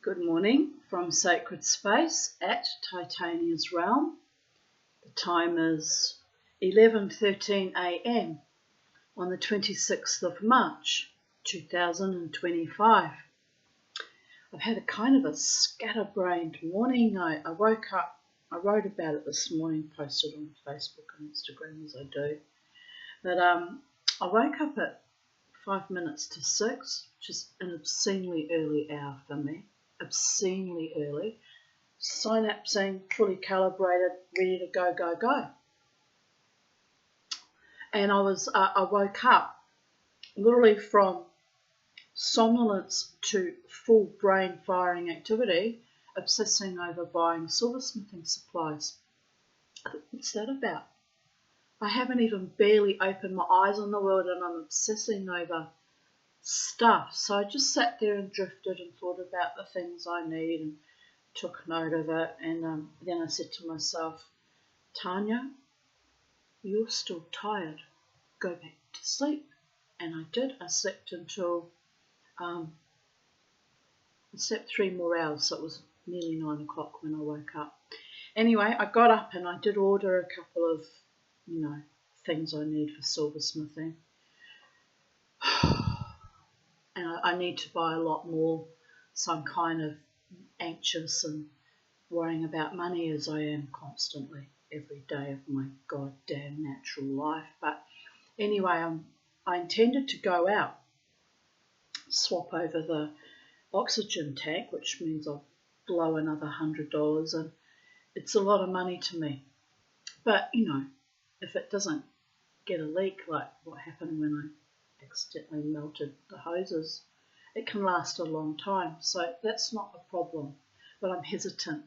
Good morning from Sacred Space at Titania's Realm. The time is 11:13 a.m. on the 26th of March 2025. I've had a kind of a scatterbrained morning. I woke up, I wrote about it this morning, posted on Facebook and Instagram as I do. But I woke up at 5 minutes to 6, which is an obscenely early hour for me. Obscenely early. Synapsing, fully calibrated, ready to go. And I woke up literally from somnolence to full brain firing activity, obsessing over buying silversmithing supplies. What's that about? I haven't even barely opened my eyes on the world and I'm obsessing over stuff. So I just sat there and drifted and thought about the things I need and took note of it. And then I said to myself, Tanya, you're still tired. Go back to sleep. And I did. I slept until, I slept 3 more hours. So it was nearly 9 o'clock when I woke up. Anyway, I got up and I did order a couple of, things I need for silversmithing. And I need to buy a lot more, so I'm kind of anxious and worrying about money as I am constantly every day of my goddamn natural life. But anyway, I intended to go out, swap over the oxygen tank, which means I'll blow another $100, and it's a lot of money to me. But, if it doesn't get a leak like what happened when I accidentally melted the hoses, it can last a long time. So that's not a problem. But I'm hesitant.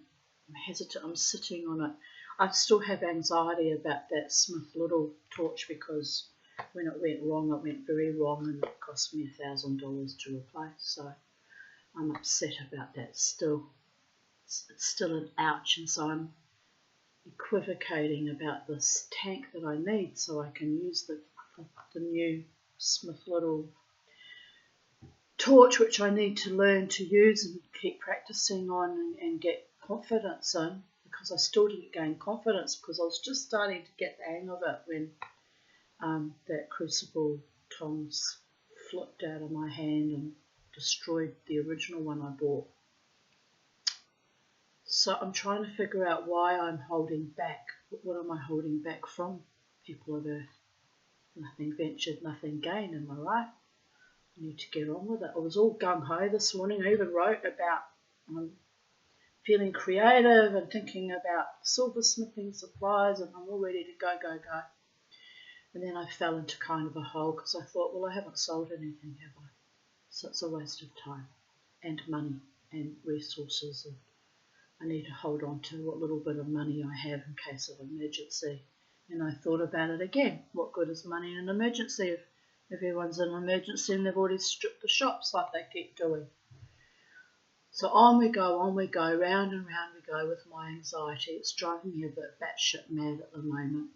I'm sitting on it. I still have anxiety about that Smith Little torch because when it went wrong, it went very wrong and it cost me $1,000 to replace. So I'm upset about that still. It's still an ouch, and so I'm equivocating about this tank that I need so I can use the new Smith Little torch, which I need to learn to use and keep practicing on and get confidence in, because I still didn't gain confidence because I was just starting to get the hang of it when that crucible tongs flipped out of my hand and destroyed the original one I bought. So I'm trying to figure out why I'm holding back. What am I holding back from, people of Earth? Nothing ventured, nothing gained, am I right? I need to get on with it. I was all gung-ho this morning. I even wrote about feeling creative and thinking about silversmithing supplies, and I'm all ready to go. And then I fell into kind of a hole because I thought, well, I haven't sold anything, have I? So it's a waste of time and money and resources, and I need to hold on to what little bit of money I have in case of emergency. And I thought about it again. What good is money in an emergency if everyone's in an emergency and they've already stripped the shops like they keep doing? So on we go, round and round we go with my anxiety. It's driving me a bit batshit mad at the moment.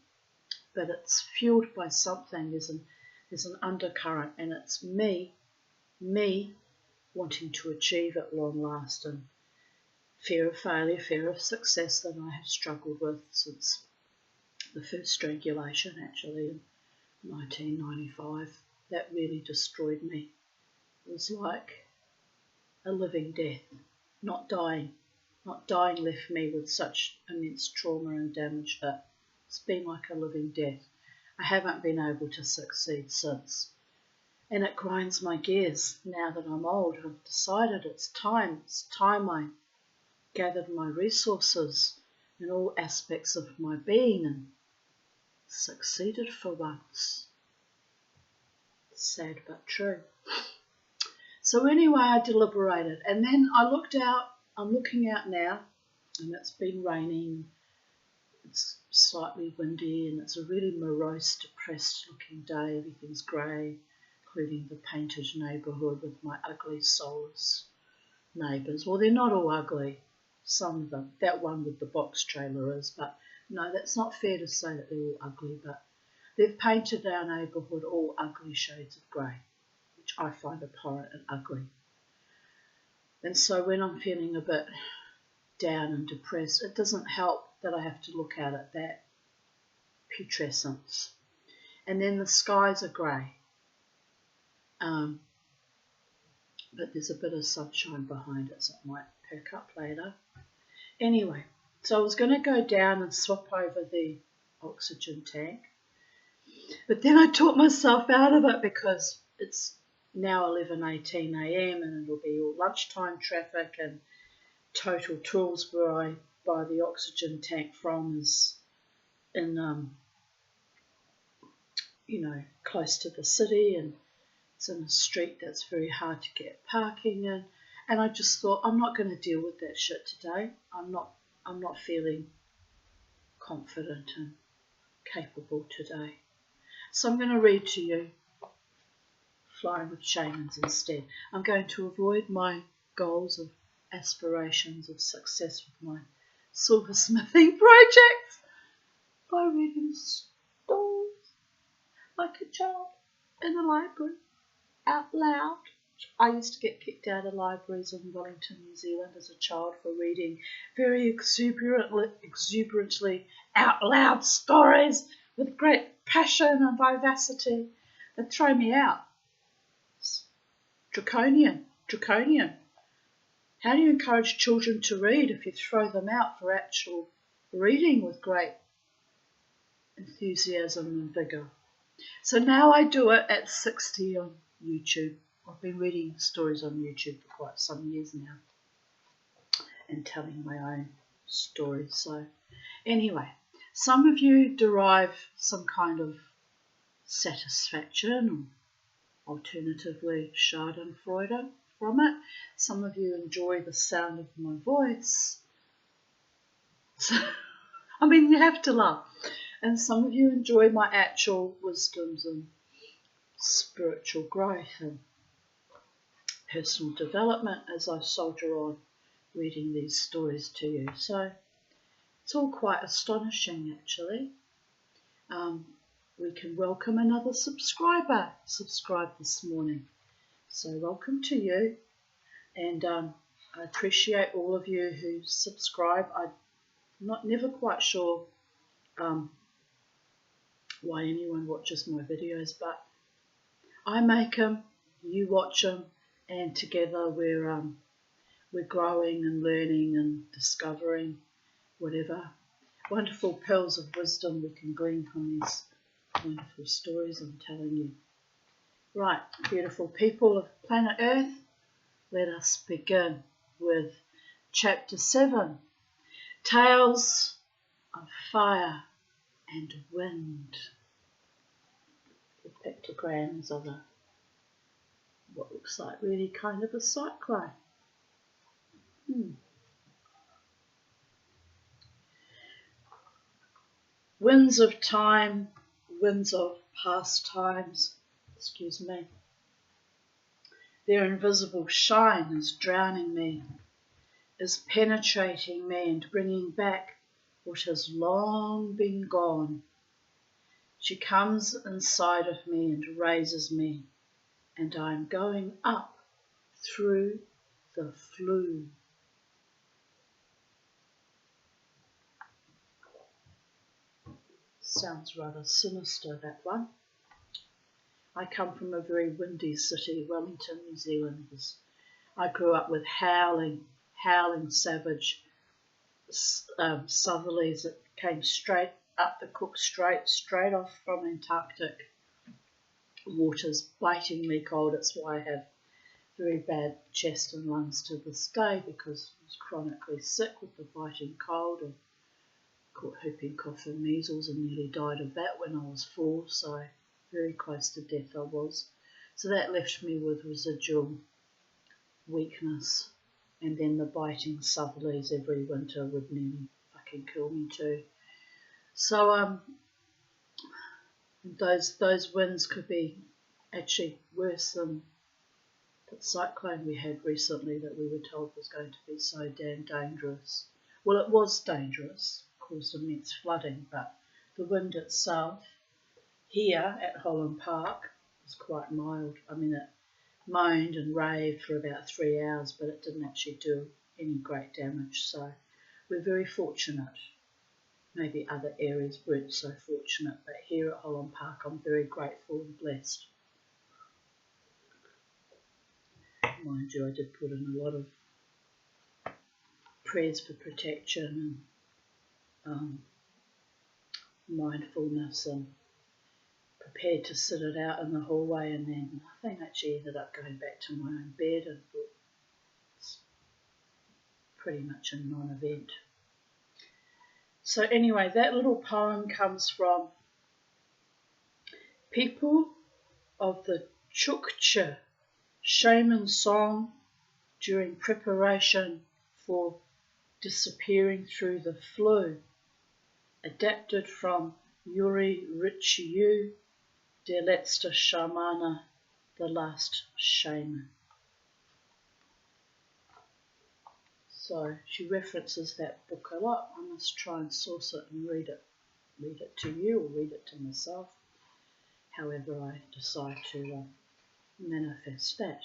But it's fueled by something. There's an undercurrent, and it's me wanting to achieve at long last, and fear of failure, fear of success that I have struggled with since the first strangulation, actually, in 1995. That really destroyed me. It was like a living death. Not dying left me with such immense trauma and damage that it's been like a living death. I haven't been able to succeed since. And it grinds my gears now that I'm old. I've decided it's time I gathered my resources in all aspects of my being and succeeded for once. Sad but true. So anyway, I deliberated, and then I looked out. I'm looking out now, and it's been raining. It's slightly windy, and it's a really morose, depressed looking day. Everything's grey, including the painted neighbourhood with my ugly, soulless neighbours. Well, they're not all ugly. Some of them. That one with the box trailer is, but no, that's not fair to say that they're all ugly, but they've painted our neighbourhood all ugly shades of grey, which I find abhorrent and ugly. And so when I'm feeling a bit down and depressed, it doesn't help that I have to look out at that putrescence. And then the skies are grey, but there's a bit of sunshine behind it, so it might perk up later. Anyway, so I was going to go down and swap over the oxygen tank, but then I talked myself out of it because it's now 11:18 a.m. and it'll be all lunchtime traffic, and Total Tools, where I buy the oxygen tank from, is in close to the city, and it's in a street that's very hard to get parking in. And I just thought, I'm not going to deal with that shit today. I'm not feeling confident and capable today. So I'm going to read to you Flying with Shamans instead. I'm going to avoid my goals of aspirations of success with my silversmithing project by reading stories like a child in a library out loud. I used to get kicked out of libraries in Wellington, New Zealand as a child for reading very exuberantly out loud stories with great passion and vivacity. They'd throw me out. It's draconian. How do you encourage children to read if you throw them out for actual reading with great enthusiasm and vigour? So now I do it at 60 on YouTube. I've been reading stories on YouTube for quite some years now and telling my own stories. So anyway, some of you derive some kind of satisfaction or alternatively Schadenfreude from it. Some of you enjoy the sound of my voice. So, I mean, you have to laugh. And some of you enjoy my actual wisdoms and spiritual growth and personal development as I soldier on reading these stories to you. So it's all quite astonishing, actually. We can welcome another subscriber. Subscribed this morning. So welcome to you. And I appreciate all of you who subscribe. I'm never quite sure why anyone watches my videos, but I make them, you watch them, and together we're growing and learning and discovering whatever wonderful pearls of wisdom we can glean from these wonderful stories I'm telling you. Right, beautiful people of planet Earth, let us begin with Chapter 7, Tales of Fire and Wind. The pictograms of what looks like really kind of a cyclone. Winds of time, winds of past times, excuse me. Their invisible shine is drowning me, is penetrating me and bringing back what has long been gone. She comes inside of me and raises me, and I am going up through the flue. Sounds rather sinister, that one. I come from a very windy city, Wellington, New Zealand. I grew up with howling savage southerlies that came straight up the Cook Strait, straight off from Antarctic waters, bitingly cold. It's why I have very bad chest and lungs to this day, because I was chronically sick with the biting cold and caught whooping cough and measles and nearly died of that when I was 4, so very close to death I was. So that left me with residual weakness, and then the biting southerlies every winter would nearly fucking kill me too. So those winds could be actually worse than the cyclone we had recently that we were told was going to be so damn dangerous. Well, it was dangerous, caused immense flooding, but the wind itself here at Holland Park was quite mild. I mean, moaned and raved for about 3 hours, but it didn't actually do any great damage. So we're very fortunate. Maybe other areas weren't so fortunate, but here at Holland Park I'm very grateful and blessed. Mind you, I did put in a lot of prayers for protection and mindfulness, and prepared to sit it out in the hallway, and then I think actually ended up going back to my own bed and thought it's pretty much a non-event. So anyway, that little poem comes from People of the Chukcha Shaman song during preparation for disappearing through the flu, adapted from Yuri Richiu, Der letzte Shamana, The Last Shaman. So she references that book a lot. I must try and source it and read it to you or read it to myself, however I decide to manifest that.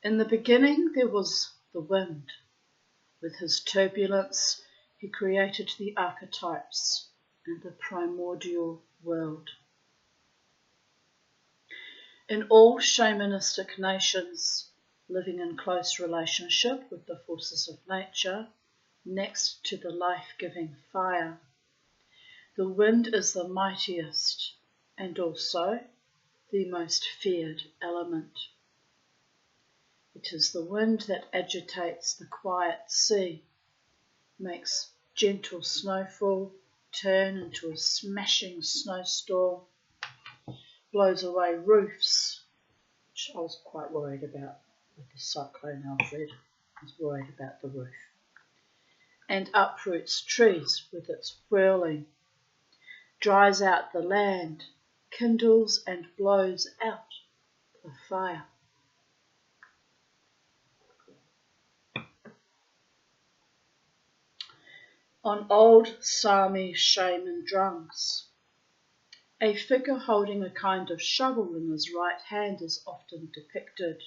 In the beginning there was the wind. With his turbulence he created the archetypes and the primordial world. In all shamanistic nations living in close relationship with the forces of nature, next to the life-giving fire, the wind is the mightiest and also the most feared element. It is the wind that agitates the quiet sea, makes gentle snowfall turn into a smashing snowstorm, blows away roofs, which I was quite worried about with the cyclone Alfred. I was worried about the roof. And uproots trees with its whirling, dries out the land, kindles and blows out the fire. On old Sami shaman drums, a figure holding a kind of shovel in his right hand is often depicted.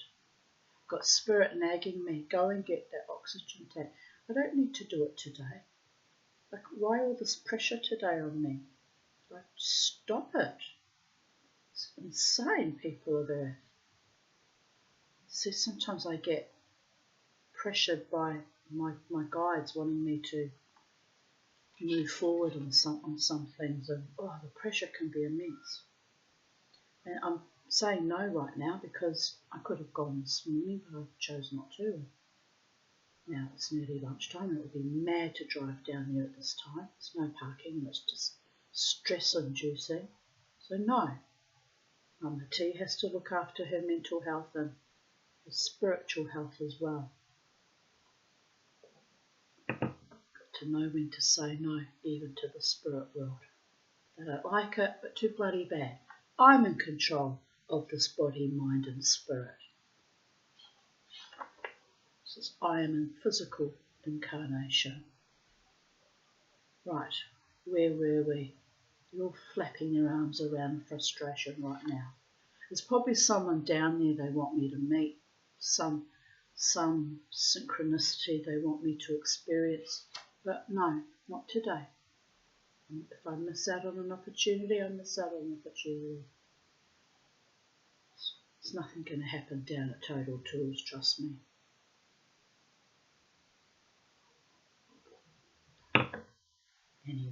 Got spirit nagging me, go and get that oxygen tank. I don't need to do it today. Like, why all this pressure today on me? Like, stop it. It's insane, people of Earth. See, sometimes I get pressured by my guides wanting me to move forward on some things, and the pressure can be immense. And I'm saying no right now because I could have gone this morning, but I chose not to. Now it's nearly lunchtime and it would be mad to drive down there at this time. There's no parking and it's just stress inducing. So no. Mama T has to look after her mental health and her spiritual health as well. To know when to say no, even to the spirit world. They don't like it, but too bloody bad. I'm in control of this body, mind and spirit. Says I am in physical incarnation. Right, where were we? You're flapping your arms around in frustration right now. There's probably someone down there they want me to meet, some synchronicity they want me to experience. But no, not today. And if I miss out on an opportunity, I miss out on an opportunity. There's nothing going to happen down at Total Tools, trust me. Anyway.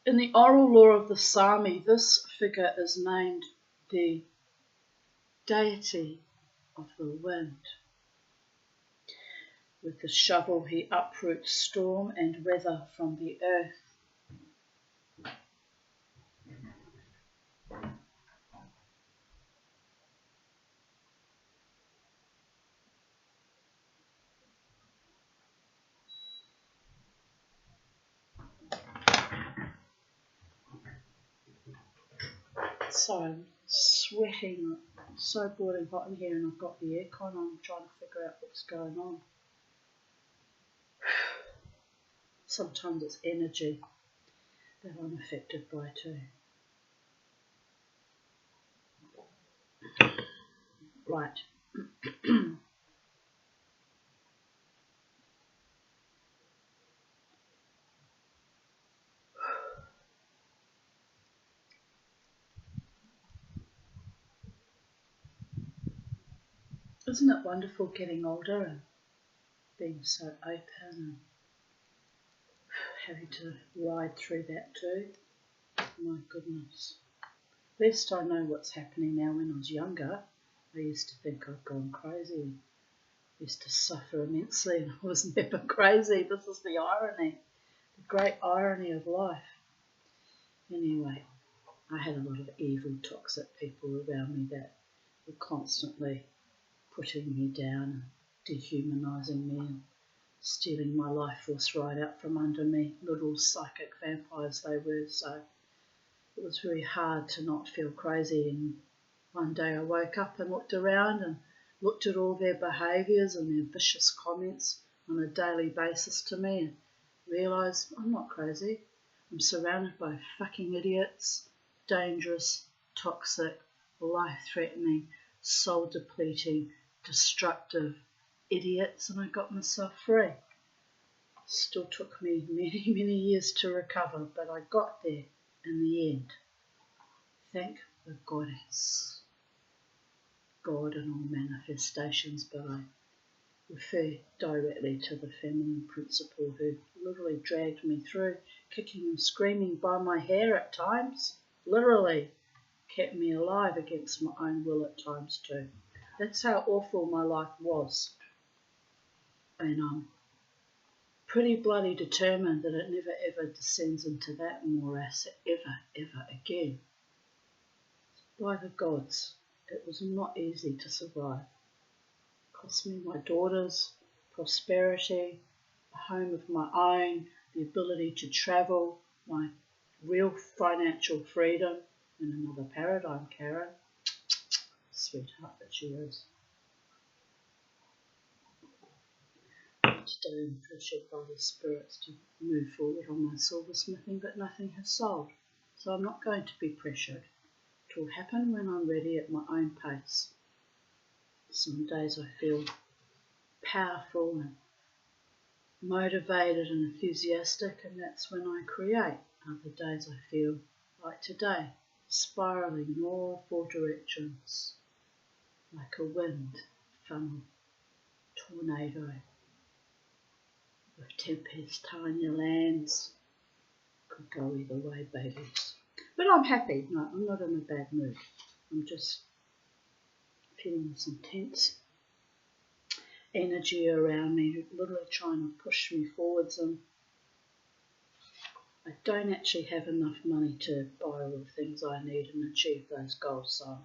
In the oral law of the Sami, this figure is named the deity of the wind. With the shovel he uproots storm and weather from the earth. So I'm sweating It's so boiling hot in here and I've got the aircon on. I'm trying to figure out what's going on. Sometimes it's energy that I'm affected by too. Right. Isn't it wonderful getting older and being so open and having to ride through that too? My goodness. At least I know what's happening now. When I was younger, I used to think I'd gone crazy. I used to suffer immensely and I was never crazy. This is the irony, the great irony of life. Anyway, I had a lot of evil, toxic people around me that were constantly putting me down and dehumanising me and stealing my life force right out from under me. Little psychic vampires they were, so it was very hard to not feel crazy. And one day I woke up and looked around and looked at all their behaviours and their vicious comments on a daily basis to me and realised I'm not crazy. I'm surrounded by fucking idiots, dangerous, toxic, life-threatening, soul-depleting, destructive idiots, and I got myself free. Still took me many, many years to recover, but I got there in the end. Thank the goddess, God and all manifestations, but I refer directly to the feminine principle who literally dragged me through, kicking and screaming by my hair at times, literally kept me alive against my own will at times too. That's how awful my life was. And I'm pretty bloody determined that it never ever descends into that morass ever again. By the gods, it was not easy to survive. It cost me my daughters, prosperity, a home of my own, the ability to travel, my real financial freedom in another paradigm, Karen. Sweetheart that she is. Today I'm pressured by the spirits to move forward on my silversmithing, but nothing has sold. So I'm not going to be pressured. It will happen when I'm ready at my own pace. Some days I feel powerful and motivated and enthusiastic, and that's when I create. Other days I feel like today, spiralling in all four directions, like a wind, funnel, tornado, with tempest tiny lands. Could go either way, babies. But I'm happy. No, I'm not in a bad mood. I'm just feeling this intense energy around me, literally trying to push me forwards, and I don't actually have enough money to buy all the things I need and achieve those goals, so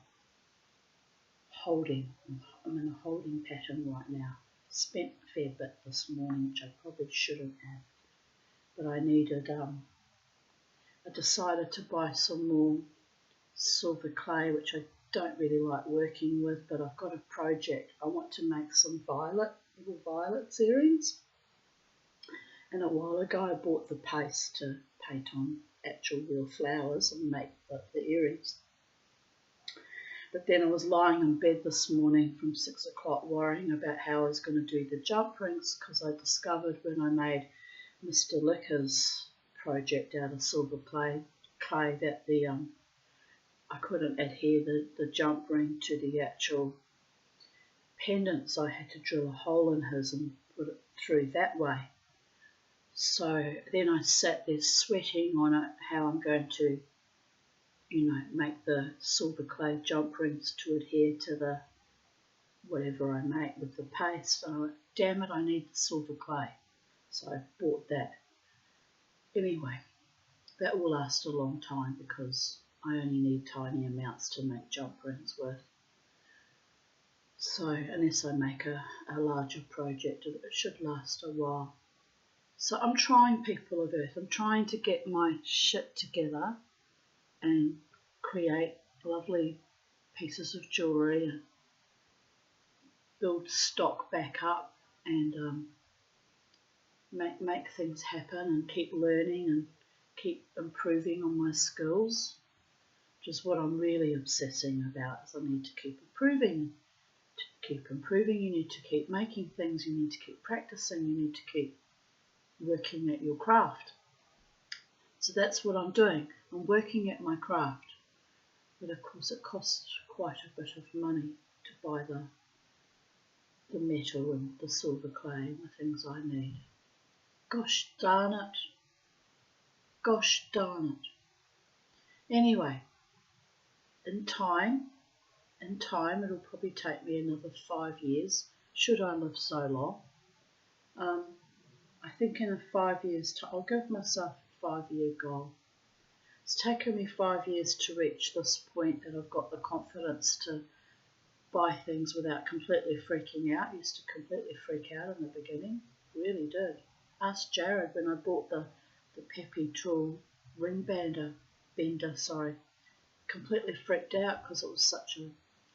I'm in a holding pattern right now. Spent a fair bit this morning, which I probably shouldn't have, but I decided to buy some more silver clay, which I don't really like working with, but I've got a project. I want to make some little violet earrings. And a while ago I bought the paste to paint on actual real flowers and make the earrings. But then I was lying in bed this morning from 6 o'clock worrying about how I was going to do the jump rings, because I discovered when I made Mr. Licker's project out of silver clay that I couldn't adhere the jump ring to the actual pendant, so I had to drill a hole in his and put it through that way. So then I sat there sweating on it, how I'm going to, make the silver clay jump rings to adhere to the whatever I make with the paste. And I went, damn it, I need the silver clay. So I bought that. Anyway, that will last a long time because I only need tiny amounts to make jump rings with. So unless I make a larger project, it should last a while. So I'm trying, people of Earth, I'm trying to get my shit together and create lovely pieces of jewellery and build stock back up and make things happen and keep learning and keep improving on my skills, which is what I'm really obsessing about. Is I need to keep improving. To keep improving, you need to keep making things, you need to keep practicing, you need to keep working at your craft. So that's what I'm doing. I'm working at my craft. But of course it costs quite a bit of money to buy the metal and the silver clay and the things I need. Gosh darn it. Gosh darn it. Anyway, in time, it'll probably take me another 5 years, should I live so long. I think in 5 years' time, I'll give myself a 5-year goal. It's taken me 5 years to reach this point that I've got the confidence to buy things without completely freaking out. I used to completely freak out in the beginning, really did. Ask Jared when I bought the Peppy Tool ring bender, completely freaked out because it was such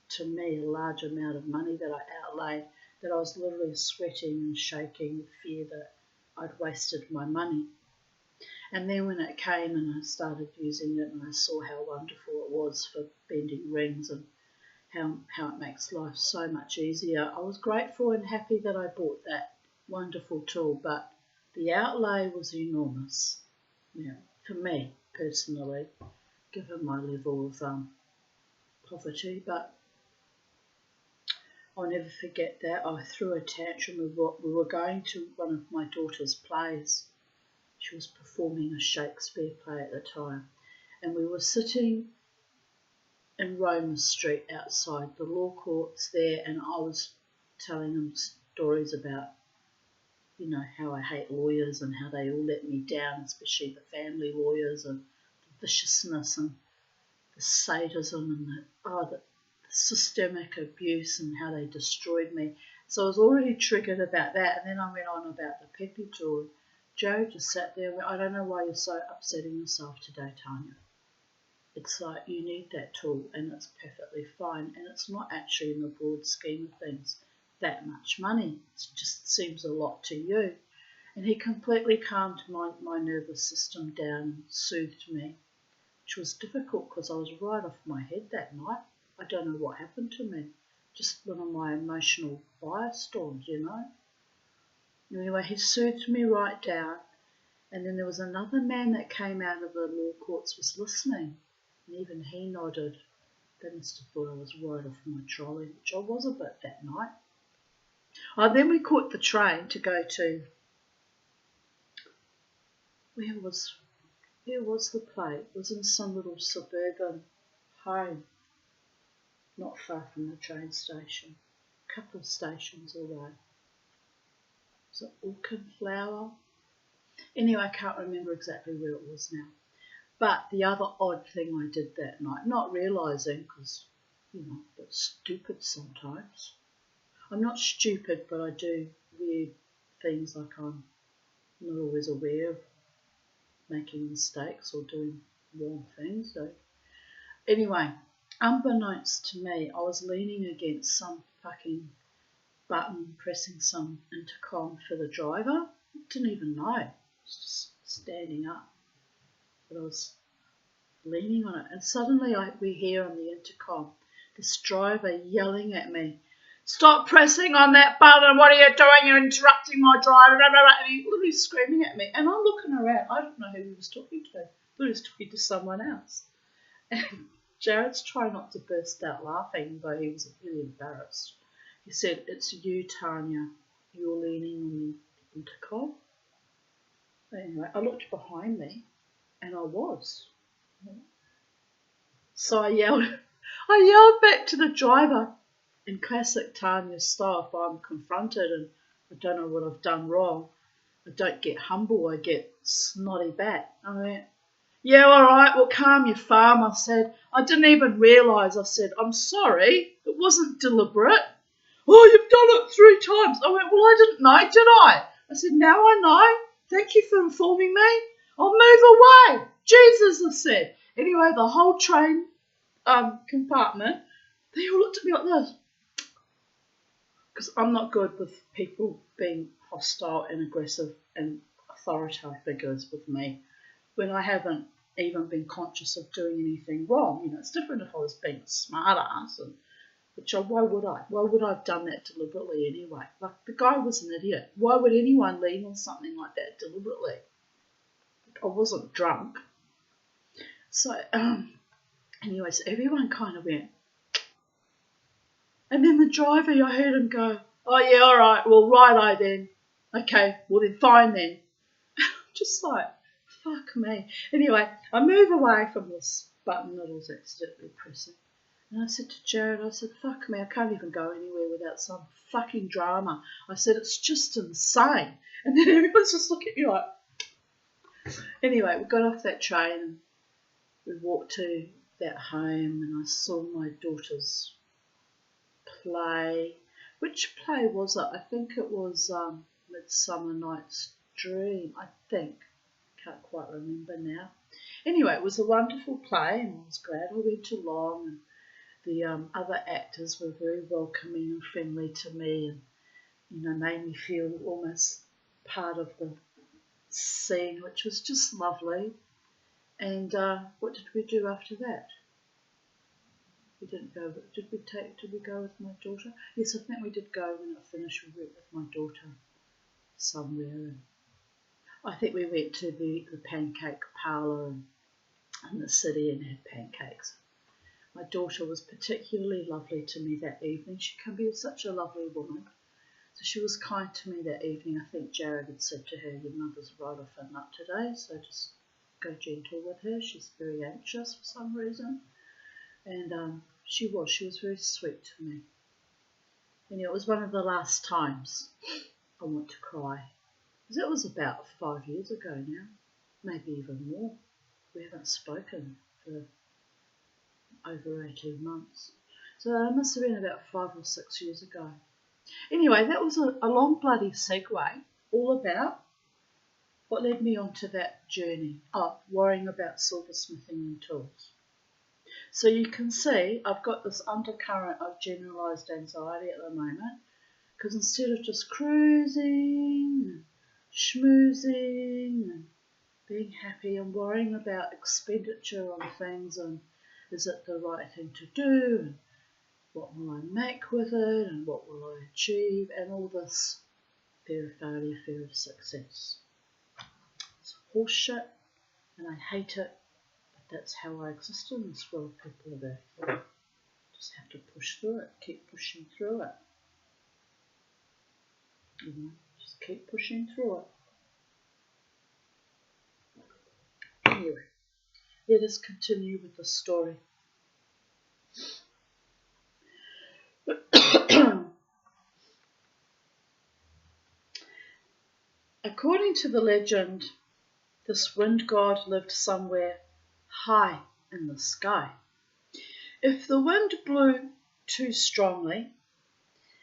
to me, a large amount of money that I outlaid, that I was literally sweating and shaking with fear that I'd wasted my money. And then when it came and I started using it and I saw how wonderful it was for bending rings and how it makes life so much easier, I was grateful and happy that I bought that wonderful tool, but the outlay was enormous, for me personally, given my level of poverty. But I'll never forget that. I threw a tantrum. We were going to one of my daughter's plays. She was performing a Shakespeare play at the time, and we were sitting in Roma Street outside the law courts there, and I was telling them stories about, how I hate lawyers and how they all let me down, especially the family lawyers, and the viciousness and the sadism and the systemic abuse and how they destroyed me. So I was already triggered about that, and then I went on about the Peppy Tool. Joe just sat there and went, I don't know why you're so upsetting yourself today, Tanya. It's like, you need that tool and it's perfectly fine, and it's not actually, in the broad scheme of things, that much money. It just seems a lot to you. And he completely calmed my nervous system down and soothed me, which was difficult because I was right off my head that night. I don't know what happened to me. Just one of my emotional firestorms, Anyway, he soothed me right down, and then there was another man that came out of the law courts, was listening, and even he nodded. They must have thought I was right off my trolley, which I was a bit that night. Then we caught the train to go to, where was the play? It was in some little suburban home, not far from the train station, a couple of stations away. Was it Orchid Flower? Anyway, I can't remember exactly where it was now. But the other odd thing I did that night, not realising, because, a bit stupid sometimes. I'm not stupid, but I do weird things, like I'm not always aware of making mistakes or doing wrong things. So anyway, unbeknownst to me, I was leaning against some fucking button, pressing some intercom for the driver. I didn't even know. I was just standing up, but I was leaning on it, and suddenly we hear on the intercom this driver yelling at me, "Stop pressing on that button, what are you doing, you're interrupting my drive," and he's literally screaming at me, and I'm looking around, I don't know who he was talking to. I thought he was talking to someone else. And Jared's trying not to burst out laughing, though he was really embarrassed. He said, "It's you, Tanya. You're leaning on the intercom." Anyway, I looked behind me, and I was. So I yelled back to the driver. In classic Tanya style, if I'm confronted and I don't know what I've done wrong, I don't get humble, I get snotty back. I went, "Yeah, all right, well, calm your farm," I said. "I didn't even realise," I said. "I'm sorry, it wasn't deliberate." "Oh, you've done it 3 times. I went, "Well, I didn't know, did I?" I said, "Now I know. Thank you for informing me. I'll move away. Jesus," I said. Anyway, the whole train compartment They all looked at me like this. Because I'm not good with people being hostile and aggressive and authoritative figures with me when I haven't even been conscious of doing anything wrong. You know, it's different if I was being a smart ass, why would I? Why would I have done that deliberately anyway? Like, the guy was an idiot. Why would anyone lean on something like that deliberately? I wasn't drunk. So, anyway, so everyone kind of went. And then the driver, I heard him go, oh yeah, all right, well, righto then. Okay, well then fine then. Just like, fuck me. Anyway, I move away from this button that I was accidentally pressing. And I said to Jared, I said, fuck me, I can't even go anywhere without some fucking drama. I said, it's just insane. And then everyone's just looking at me like... Anyway, we got off that train and we walked to that home and I saw my daughter's play. Which play was it? I think it was Midsummer Night's Dream, I think. Can't quite remember now. Anyway, it was a wonderful play and I was glad I went along, and the other actors were very welcoming and friendly to me, and made me feel almost part of the scene, which was just lovely. And what did we do after that? We didn't go. Did we go with my daughter? Yes, I think we did go. When I finished, we went with my daughter somewhere, and I think we went to the pancake parlour in the city and had pancakes. My daughter was particularly lovely to me that evening. She can be such a lovely woman. So she was kind to me that evening. I think Jared had said to her, your mother's right off her nut today, so just go gentle with her. She's very anxious for some reason. And she was very sweet to me. And it was one of the last times I want to cry. Because it was about 5 years ago now, maybe even more. We haven't spoken for over 18 months. So it must have been about 5 or 6 years ago. Anyway, that was a long bloody segue, all about what led me onto that journey. Worrying about silversmithing and tools. So you can see I've got this undercurrent of generalised anxiety at the moment, because instead of just cruising and schmoozing and being happy and worrying about expenditure on things and is it the right thing to do and what will I make with it and what will I achieve and all this fear of failure, fear of success. It's horseshit and I hate it, but that's how I exist in this world, people are there. Just have to push through it, keep pushing through it. Just keep pushing through it. Anyway, let us continue with the story. According to the legend, this wind god lived somewhere high in the sky. If the wind blew too strongly,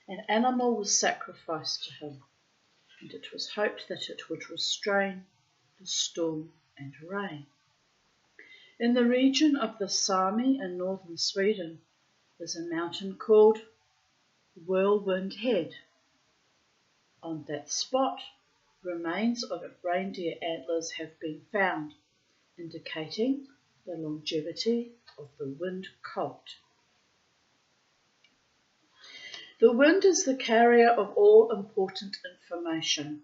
an animal was sacrificed to him, and it was hoped that it would restrain the storm and rain. In the region of the Sami in northern Sweden is a mountain called Whirlwind Head. On that spot, remains of reindeer antlers have been found, indicating the longevity of the wind cult. The wind is the carrier of all important information.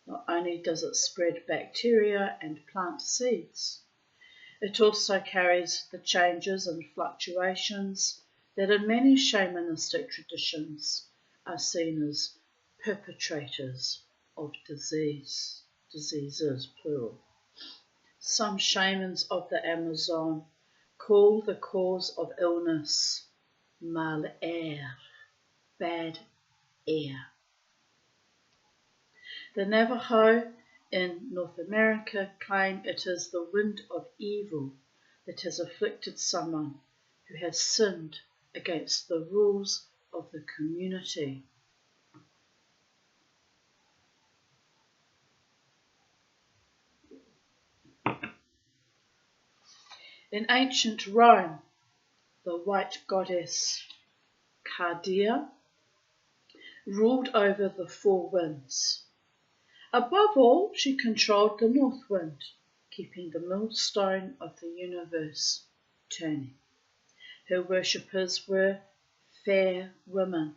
Not only does it spread bacteria and plant seeds, it also carries the changes and fluctuations that in many shamanistic traditions are seen as perpetrators of diseases, plural. Some shamans of the Amazon call the cause of illness mal air, bad air. The Navajo in North America claim it is the wind of evil that has afflicted someone who has sinned against the rules of the community. In ancient Rome, the white goddess Cardia, ruled over the four winds. Above all, she controlled the north wind, keeping the millstone of the universe turning. Her worshippers were fair women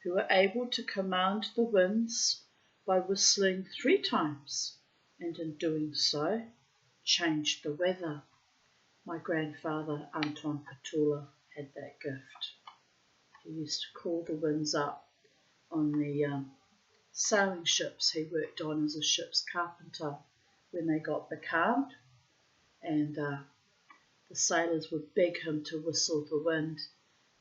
who were able to command the winds by whistling 3 times, and in doing so, changed the weather. My grandfather, Anton Petula, had that gift. He used to call the winds up on the sailing ships he worked on as a ship's carpenter when they got becalmed, and the sailors would beg him to whistle the wind,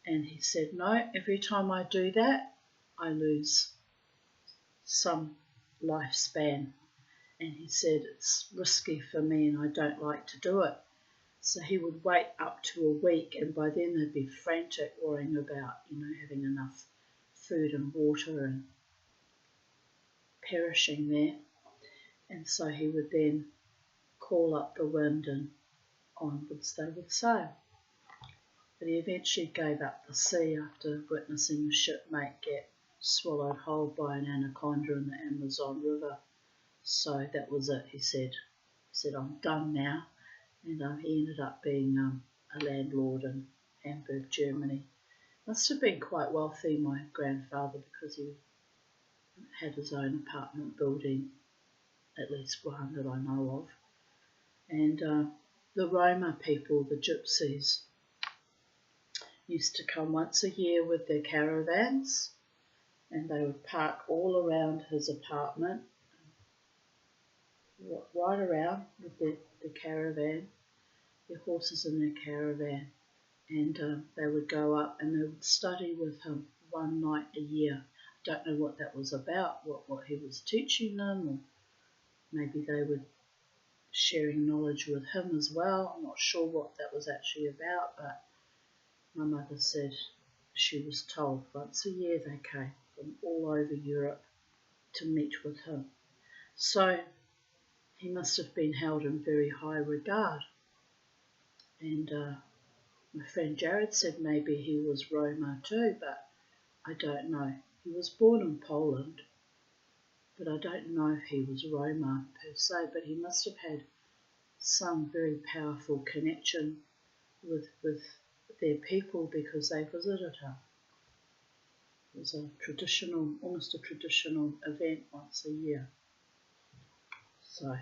and he said, no, every time I do that, I lose some lifespan. And he said, it's risky for me and I don't like to do it. So he would wait up to a week, and by then they'd be frantic worrying about, having enough food and water and perishing there. And so he would then call up the wind and onwards they would sail. But he eventually gave up the sea after witnessing a shipmate get swallowed whole by an anaconda in the Amazon River. So that was it, he said. I'm done now. And he ended up being a landlord in Hamburg, Germany. Must have been quite wealthy, my grandfather, because he had his own apartment building, at least one that I know of. And the Roma people, the gypsies, used to come once a year with their caravans, and they would park all around his apartment, right around with the caravan, their horses in their caravan, and they would go up and they would study with him one night a year. I don't know what that was about, what he was teaching them, or maybe they were sharing knowledge with him as well. I'm not sure what that was actually about, but my mother said she was told once a year they came from all over Europe to meet with him. So he must have been held in very high regard. And my friend Jared said maybe he was Roma too, but I don't know. He was born in Poland, but I don't know if he was Roma per se, but he must have had some very powerful connection with their people because they visited him. It was almost a traditional event once a year. So,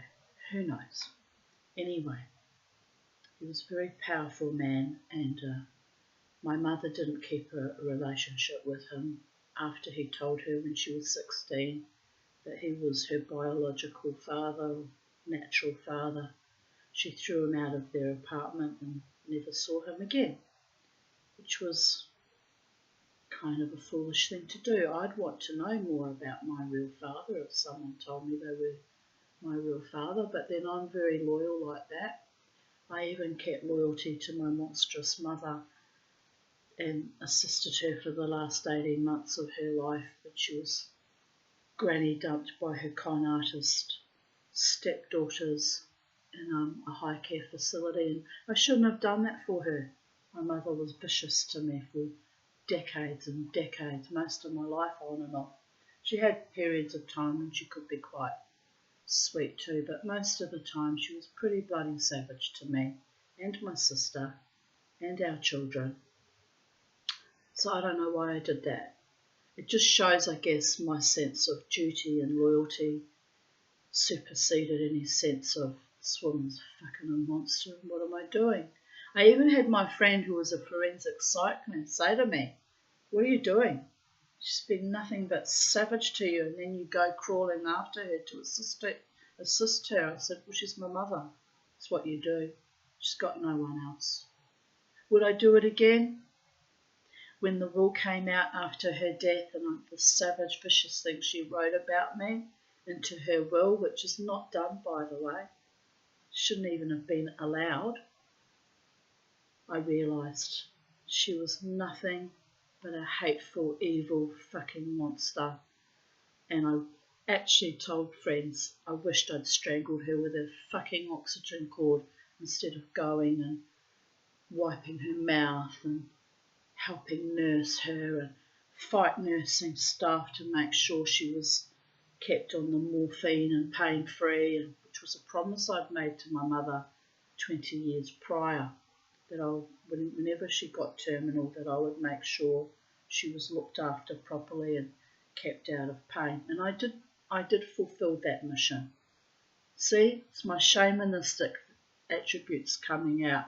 who knows? Anyway, he was a very powerful man, and my mother didn't keep a relationship with him after he told her when she was 16 that he was her biological father, or natural father. She threw him out of their apartment and never saw him again, which was kind of a foolish thing to do. I'd want to know more about my real father if someone told me they were my real father, but then I'm very loyal like that. I even kept loyalty to my monstrous mother and assisted her for the last 18 months of her life, but she was granny dumped by her con artist stepdaughters in a high care facility, and I shouldn't have done that for her. My mother was vicious to me for decades and decades, most of my life on and off. She had periods of time when she could be quite sweet too, but most of the time she was pretty bloody savage to me and my sister and our children. So I don't know why I did that. It just shows, I guess, my sense of duty and loyalty superseded any sense of this woman's fucking a monster and what am I doing? I even had my friend who was a forensic psych man say to me, what are you doing? She's been nothing but savage to you, and then you go crawling after her to assist her. I said, well, she's my mother. It's what you do. She's got no one else. Would I do it again? When the will came out after her death and the savage, vicious things she wrote about me into her will, which is not done, by the way, shouldn't even have been allowed, I realised she was nothing but a hateful, evil fucking monster. And I actually told friends I wished I'd strangled her with a fucking oxygen cord instead of going and wiping her mouth and helping nurse her and fight nursing staff to make sure she was kept on the morphine and pain-free, which was a promise I'd made to my mother 20 years prior, that whenever she got terminal, that I would make sure she was looked after properly and kept out of pain. And I did fulfill that mission. See, it's my shamanistic attributes coming out.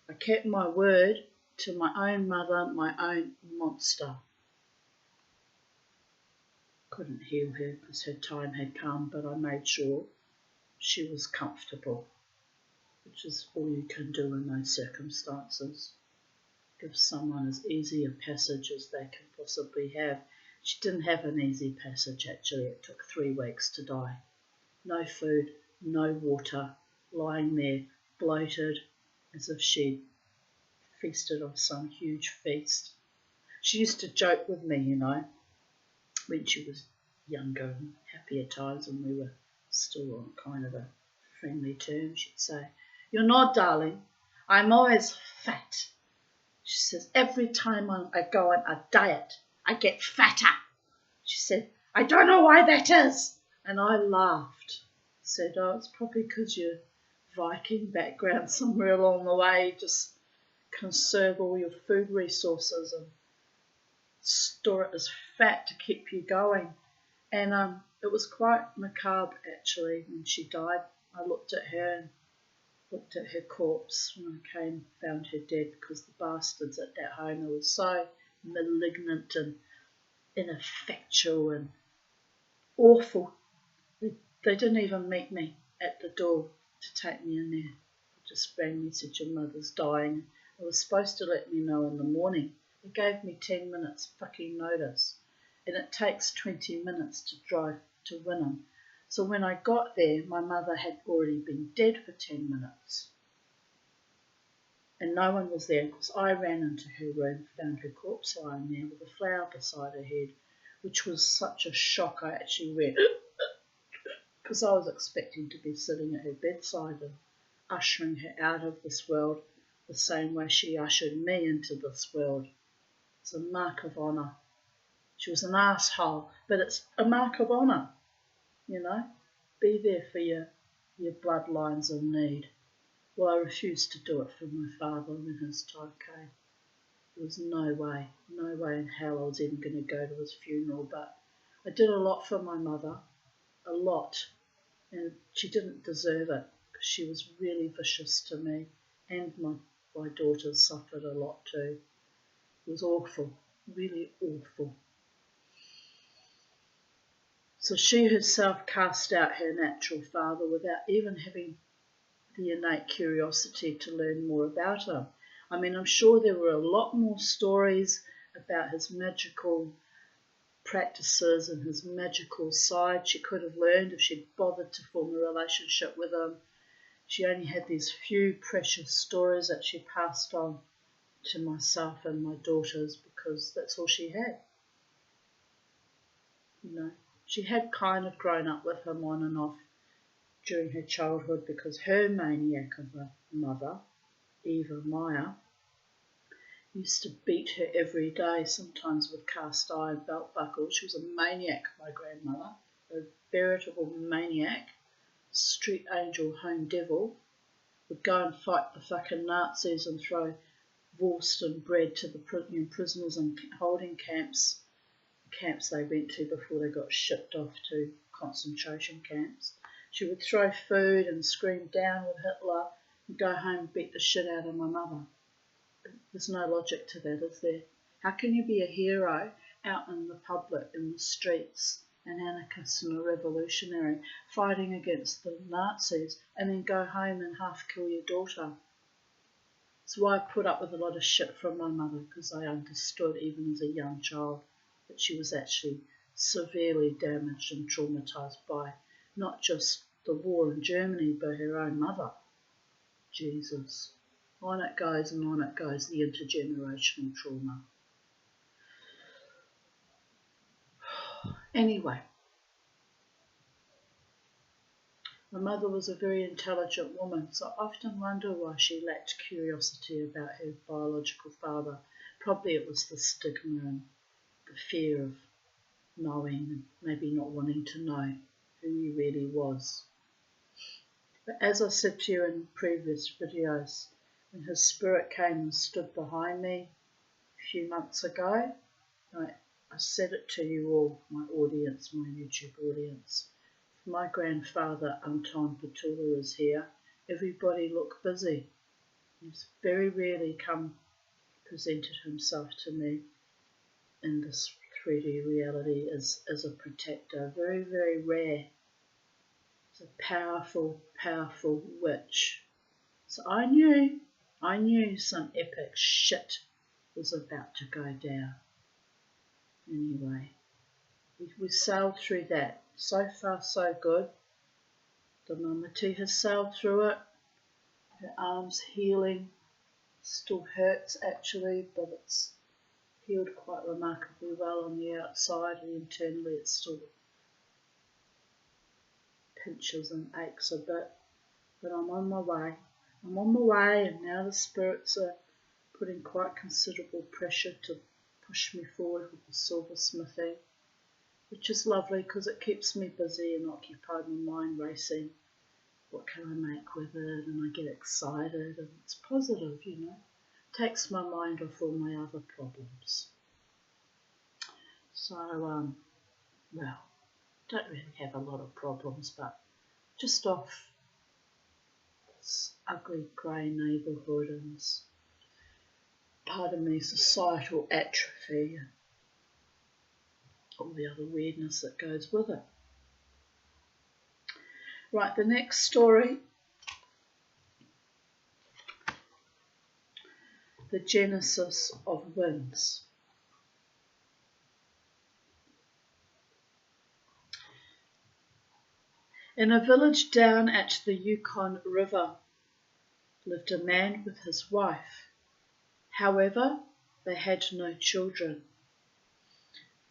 I kept my word to my own mother, my own monster. Couldn't heal her because her time had come, but I made sure she was comfortable, which is all you can do in those circumstances. Give someone as easy a passage as they can possibly have. She didn't have an easy passage, actually. It took 3 weeks to die. No food, no water, lying there, bloated, as if she'd feasted on some huge feast. She used to joke with me, when she was younger and happier times, and we were still on kind of a friendly term. She'd say, "You're not, darling. I'm always fat." She says, "Every time I go on a diet, I get fatter." She said, "I don't know why that is." And I laughed. Said, "Oh, it's probably because your Viking background somewhere along the way, just conserve all your food resources and store it as fat to keep you going." And it was quite macabre, actually, when she died. I looked at her and looked at her corpse when I came, found her dead, because the bastards at that home, they were so malignant and ineffectual and awful. They didn't even meet me at the door to take me in there. They just rang me, said, "Your mother's dying." They were supposed to let me know in the morning. They gave me 10 minutes fucking notice, and it takes 20 minutes to drive to Wynnum. So when I got there, my mother had already been dead for 10 minutes. And no one was there, because I ran into her room, found her corpse lying there with a flower beside her head, which was such a shock. I actually went, because I was expecting to be sitting at her bedside and ushering her out of this world the same way she ushered me into this world. It's a mark of honour. She was an asshole, but it's a mark of honour, Be there for your bloodlines in need. Well, I refused to do it for my father when his time came. There was no way in hell I was even going to go to his funeral, but I did a lot for my mother, a lot, and she didn't deserve it, because she was really vicious to me, and my daughters suffered a lot too. It was awful, really awful. So she herself cast out her natural father without even having the innate curiosity to learn more about him. I mean, I'm sure there were a lot more stories about his magical practices and his magical side she could have learned if she'd bothered to form a relationship with him. She only had these few precious stories that she passed on to myself and my daughters, because that's all she had. She had kind of grown up with him on and off during her childhood, because her maniac of a mother, Eva Meyer, used to beat her every day, sometimes with cast iron belt buckles. She was a maniac, my grandmother, a veritable maniac, street angel, home devil. Would go and fight the fucking Nazis and throw wurst and bread to the prisoners in holding camps they went to before they got shipped off to concentration camps. She would throw food and scream down with Hitler and go home and beat the shit out of my mother. There's no logic to that, is there? How can you be a hero out in the public, in the streets, an anarchist and a revolutionary, fighting against the Nazis, and then go home and half kill your daughter? That's why I put up with a lot of shit from my mother, because I understood, even as a young child, that she was actually severely damaged and traumatised by not just the war in Germany, but her own mother. Jesus. On it goes and on it goes, the intergenerational trauma. Anyway, my mother was a very intelligent woman, so I often wonder why she lacked curiosity about her biological father. Probably it was the stigma and the fear of knowing and maybe not wanting to know who he really was. But as I said to you in previous videos, when his spirit came and stood behind me a few months ago, I said it to you all, my audience, my YouTube audience. If my grandfather, Anton Petula, is here, everybody looked busy. He's very rarely presented himself to me in this 3D reality as a protector. Very, very rare. It's a powerful, powerful witch. So I knew some epic shit was about to go down. Anyway, we sailed through that. So far, so good. The Mamati has sailed through it. Her arm's healing. Still hurts actually, but it's healed quite remarkably well on the outside, and internally it still pinches and aches a bit. But I'm on my way. And now the spirits are putting quite considerable pressure to push me forward with the silversmithing, which is lovely because it keeps me busy and occupied, my mind racing. What can I make with it? And I get excited, and it's positive, Takes my mind off all my other problems. So, don't really have a lot of problems, but just off this ugly grey neighbourhood and this, pardon me, societal atrophy and all the other weirdness that goes with it. Right, the next story, the genesis of winds. In a village down at the Yukon River lived a man with his wife. However, they had no children.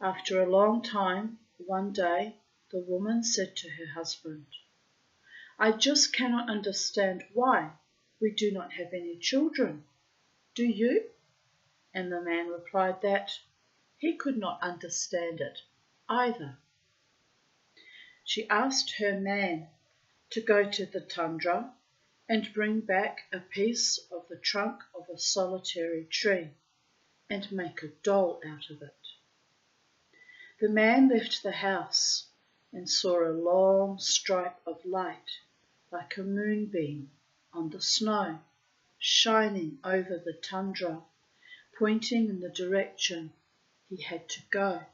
After a long time, one day, the woman said to her husband, "I just cannot understand why we do not have any children. Do you?" And the man replied that he could not understand it either. She asked her man to go to the tundra and bring back a piece of the trunk of a solitary tree and make a doll out of it. The man left the house and saw a long stripe of light, like a moonbeam, on the snow, shining over the tundra, pointing in the direction he had to go.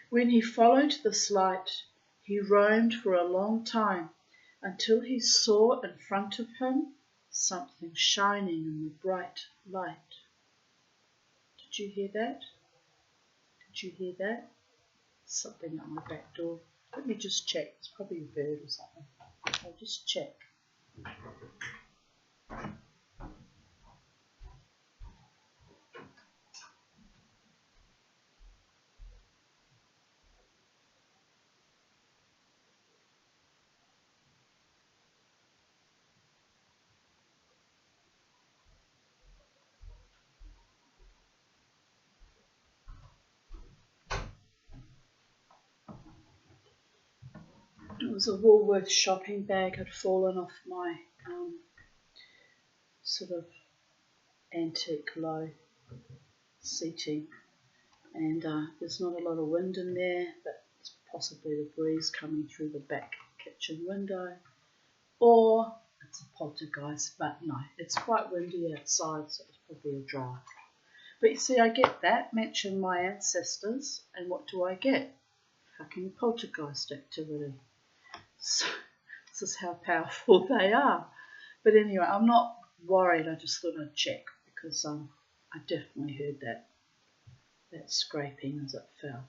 When he followed this light, he roamed for a long time until he saw in front of him something shining in the bright light. Did you hear that? Did you hear that? Something at my back door. Let me just check. It's probably a bird or something. I'll just check. It was a Woolworths shopping bag had fallen off my sort of antique low seating, and there's not a lot of wind in there, but it's possibly the breeze coming through the back kitchen window, or it's a poltergeist, but no, it's quite windy outside, so it's probably a draft. But you see, I get that, matching my ancestors, and what do I get? Fucking poltergeist activity. So this is how powerful they are. But anyway, I'm not worried. I just thought I'd check because I definitely heard that scraping as it fell.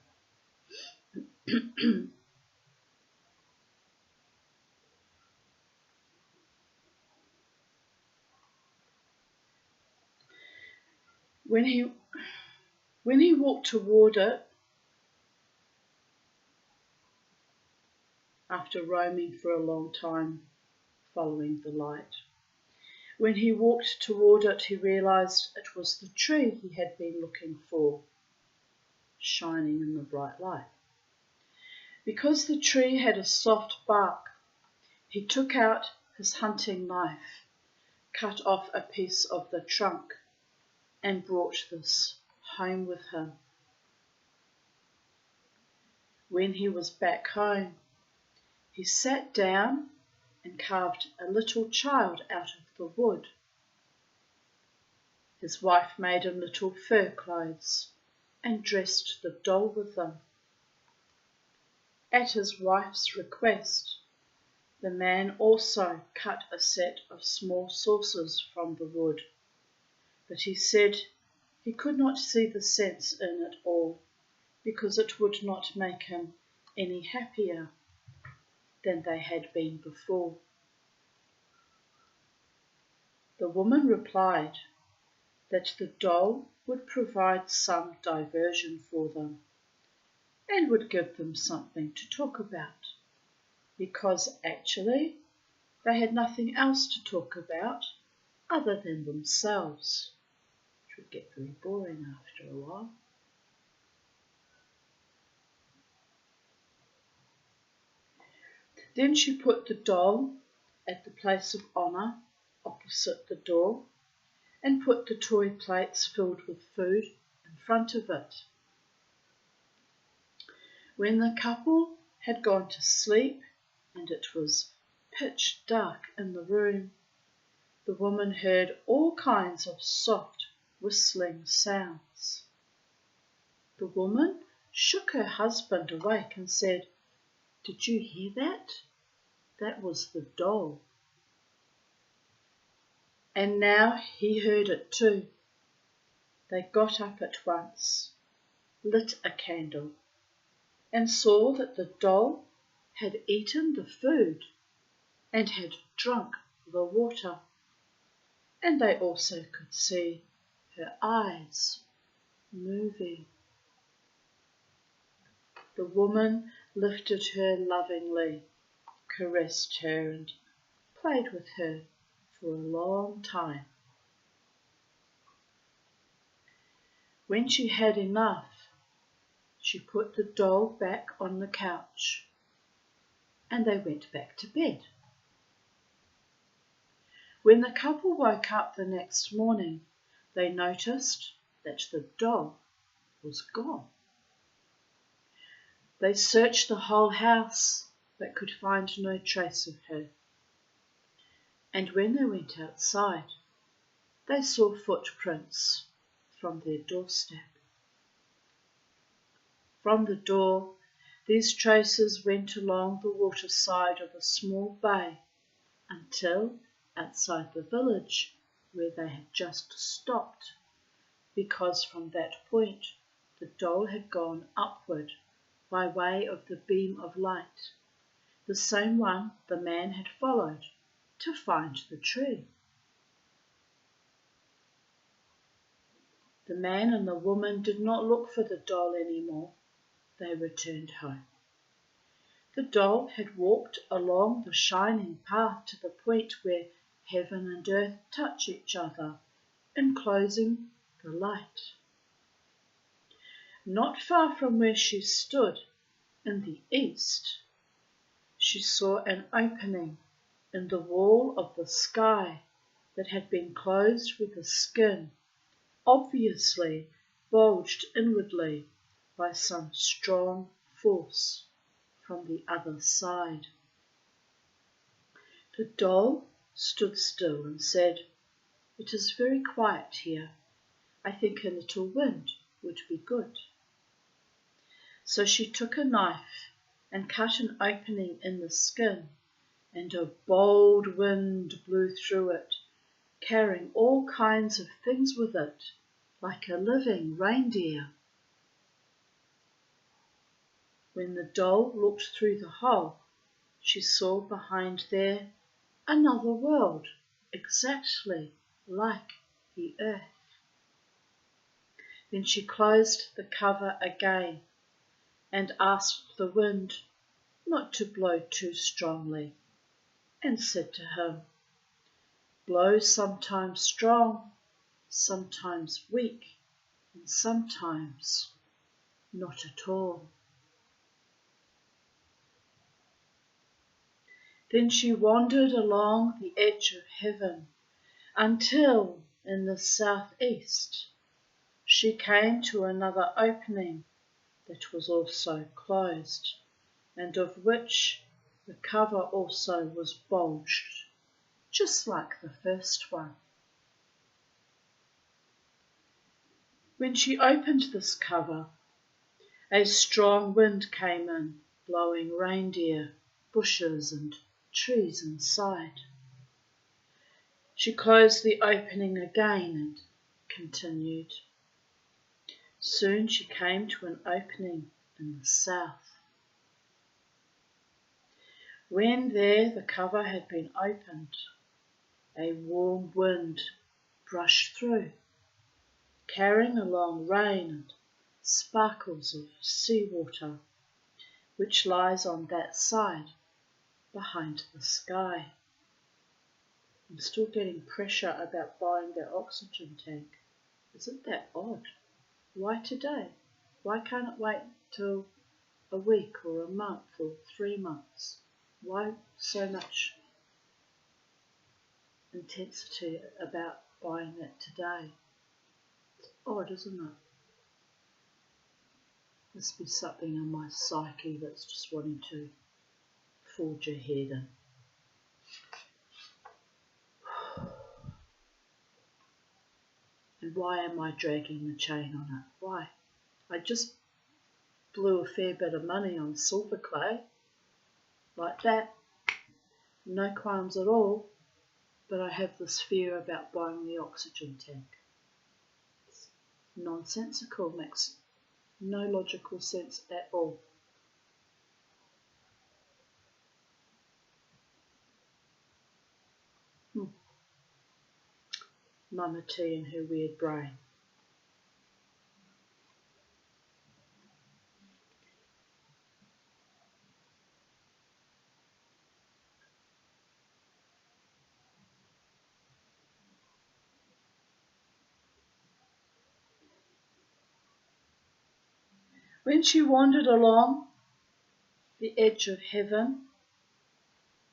When he walked toward it, after roaming for a long time, following the light, When he walked toward it, he realized it was the tree he had been looking for, shining in the bright light. Because the tree had a soft bark, he took out his hunting knife, cut off a piece of the trunk, and brought this home with him. When he was back home, he sat down and carved a little child out of the wood. His wife made him little fur clothes and dressed the doll with them. At his wife's request, the man also cut a set of small saucers from the wood, but he said he could not see the sense in it all, because it would not make him any happier than they had been before. The woman replied that the doll would provide some diversion for them and would give them something to talk about, because actually they had nothing else to talk about other than themselves, which would get very boring after a while. Then she put the doll at the place of honour opposite the door and put the toy plates filled with food in front of it. When the couple had gone to sleep and it was pitch dark in the room, the woman heard all kinds of soft whistling sounds. The woman shook her husband awake and said, "Did you hear that? That was the doll." And now he heard it too. They got up at once, lit a candle, and saw that the doll had eaten the food and had drunk the water, and they also could see her eyes moving. The woman lifted her lovingly, caressed her and played with her for a long time. When she had enough, she put the doll back on the couch and they went back to bed. When the couple woke up the next morning, they noticed that the doll was gone. They searched the whole house but could find no trace of her. And when they went outside, they saw footprints from their doorstep. From the door, these traces went along the waterside of a small bay until outside the village, where they had just stopped, because from that point the doll had gone upward by way of the beam of light, the same one the man had followed to find the tree. The man and the woman did not look for the doll anymore. They returned home. The doll had walked along the shining path to the point where heaven and earth touch each other, enclosing the light. Not far from where she stood, in the east, she saw an opening in the wall of the sky that had been closed with a skin, obviously bulged inwardly by some strong force from the other side. The doll stood still and said, "It is very quiet here. I think a little wind would be good." So she took a knife and cut an opening in the skin, and a bold wind blew through it, carrying all kinds of things with it, like a living reindeer. When the doll looked through the hole, she saw behind there another world, exactly like the earth. Then she closed the cover again and asked the wind not to blow too strongly, and said to him, blows sometimes strong, sometimes weak, and sometimes not at all. Then she wandered along the edge of heaven until, in the southeast, she came to another opening that was also closed, and of which the cover also was bulged, just like the first one. When she opened this cover, a strong wind came in, blowing reindeer, bushes and trees inside. She closed the opening again and continued. Soon she came to an opening in the south. When there the cover had been opened, a warm wind brushed through, carrying along rain and sparkles of seawater, which lies on that side behind the sky. I'm still getting pressure about buying that oxygen tank. Isn't that odd? Why today? Why can't it wait till a week or a month or 3 months? Why so much intensity about buying that today? It's odd, isn't it? Must be something in my psyche that's just wanting to forge ahead in. And why am I dragging the chain on it? Why? I just blew a fair bit of money on silver clay, like that. No qualms at all, but I have this fear about buying the oxygen tank. It's nonsensical, makes no logical sense at all. Mama T and her weird brain. When she wandered along the edge of heaven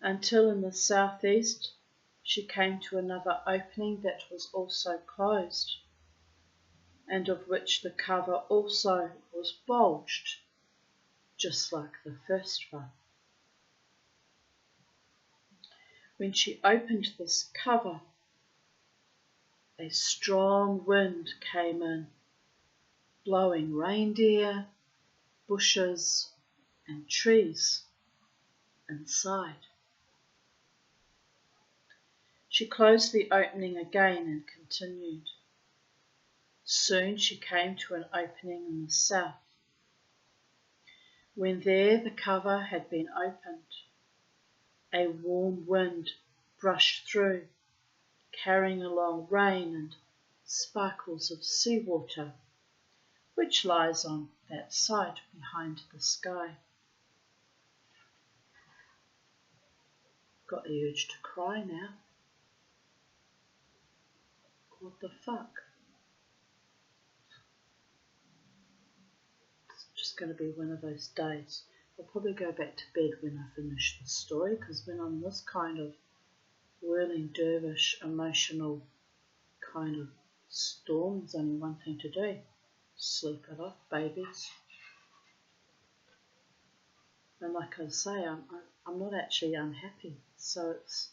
until in the southeast she came to another opening that was also closed, and of which the cover also was bulged, just like the first one. When she opened this cover, a strong wind came in, blowing reindeer, bushes and trees inside. She closed the opening again and continued. Soon she came to an opening in the south. When there the cover had been opened, a warm wind brushed through, carrying along rain and sparkles of seawater, which lies on that side behind the sky. Got the urge to cry now. What the fuck? It's just going to be one of those days. I'll probably go back to bed when I finish the story, because when I'm this kind of whirling dervish, emotional kind of storm, there's only one thing to do. Sleep it off, babies. And like I say, I'm not actually unhappy, so it's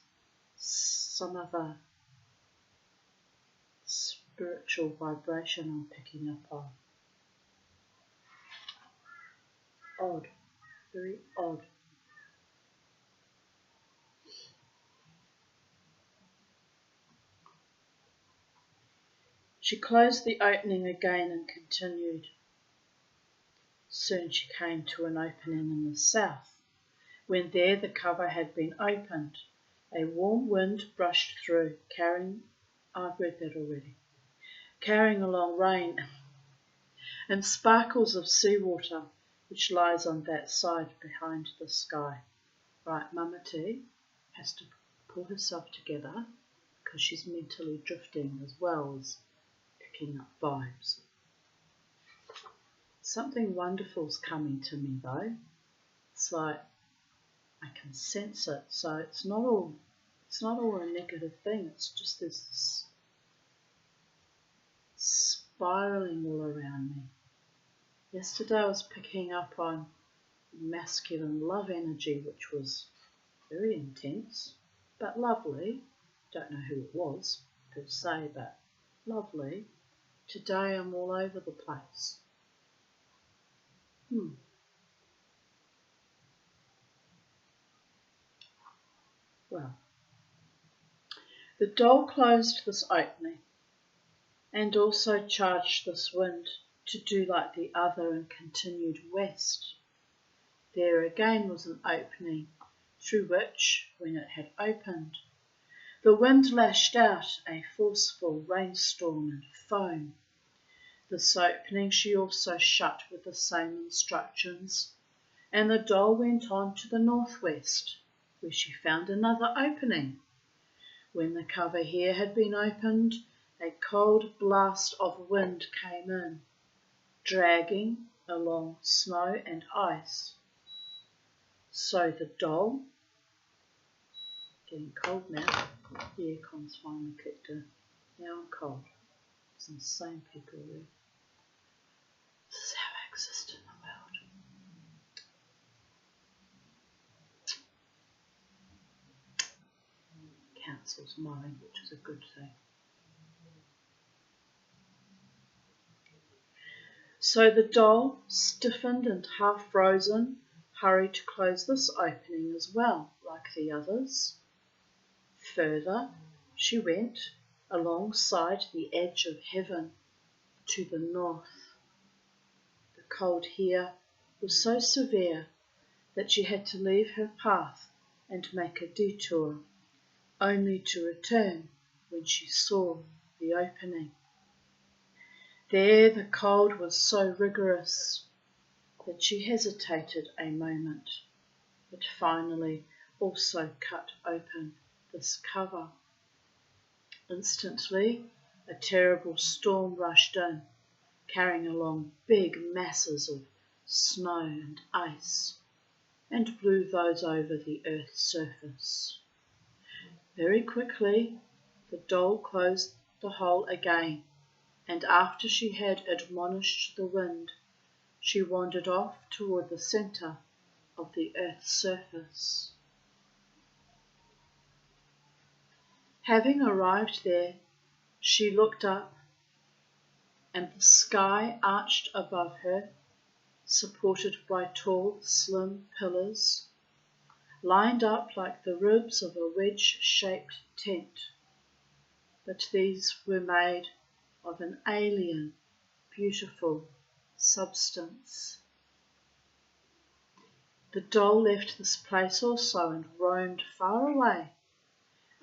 some other spiritual vibration I'm picking up on. Odd, very odd. She closed the opening again and continued. Soon she came to an opening in the south. When there the cover had been opened, a warm wind brushed through, I've read that already, carrying along rain and sparkles of seawater, which lies on that side behind the sky. Right, Mama T has to pull herself together, because she's mentally drifting as well as picking up vibes. Something wonderful's coming to me though. It's like I can sense it, so it's not all a negative thing. It's just this spiraling all around me. Yesterday I was picking up on masculine love energy, which was very intense, but lovely. Don't know who it was per se, but lovely. Today I'm all over the place. Well, the doll closed this opening and also charged this wind to do like the other and continued west. There again was an opening through which, when it had opened, the wind lashed out a forceful rainstorm and foam. This opening she also shut with the same instructions, and the doll went on to the northwest, where she found another opening. When the cover here had been opened, a cold blast of wind came in, dragging along snow and ice. So the doll, getting cold now, the aircon's finally kicked in. Now I'm cold. It's insane people there. This is how I exist in the world. Council's mowing, which is a good thing. So the doll, stiffened and half frozen, hurried to close this opening as well, like the others. Further, she went alongside the edge of heaven to the north. The cold here was so severe that she had to leave her path and make a detour, only to return when she saw the opening. There the cold was so rigorous that she hesitated a moment, but finally also cut open this cover. Instantly, a terrible storm rushed in, carrying along big masses of snow and ice, and blew those over the earth's surface. Very quickly, the doll closed the hole again, and after she had admonished the wind, she wandered off toward the centre of the earth's surface. Having arrived there, she looked up, and the sky arched above her, supported by tall, slim pillars, lined up like the ribs of a wedge-shaped tent. But these were made of an alien, beautiful substance. The doll left this place also and roamed far away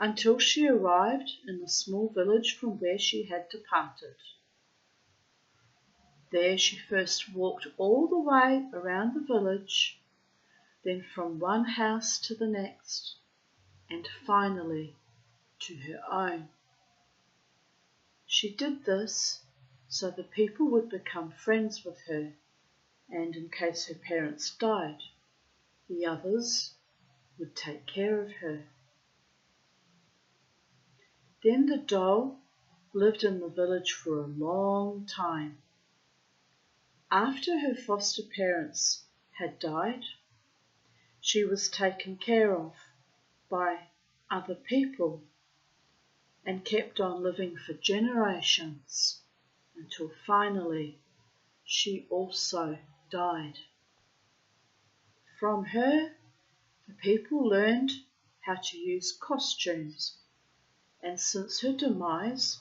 until she arrived in the small village from where she had departed. There she first walked all the way around the village, then from one house to the next, and finally to her own. She did this so the people would become friends with her, and in case her parents died, the others would take care of her. Then the doll lived in the village for a long time. After her foster parents had died, she was taken care of by other people and kept on living for generations until finally she also died. From her, the people learned how to use costumes, and since her demise,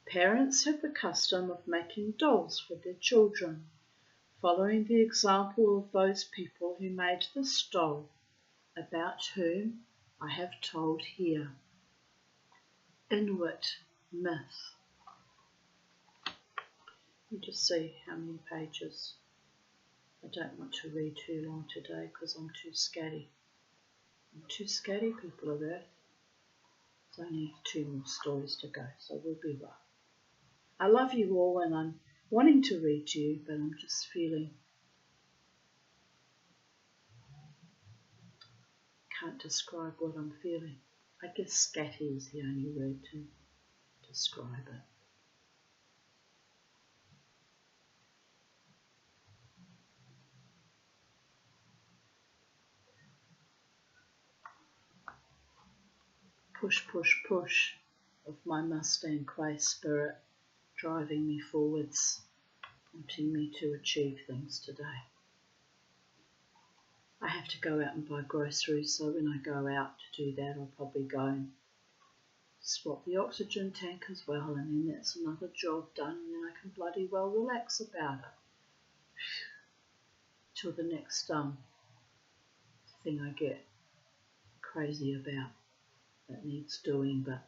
parents have the custom of making dolls for their children, following the example of those people who made this doll, about whom I have told here. Inuit myth. Let me just see how many pages. I don't want to read too long today because I'm too scatty. I'm too scatty, people of Earth. There's only 2 more stories to go, so we'll be right. I love you all and I'm wanting to read to you, but I'm just feeling, can't describe what I'm feeling. I guess scatty is the only word to describe it. Push, push, push of my Mustang Quay spirit driving me forwards, wanting me to achieve things today. I have to go out and buy groceries, so when I go out to do that, I'll probably go and swap the oxygen tank as well, and then that's another job done, and then I can bloody well relax about it. Till the next thing I get crazy about that needs doing, but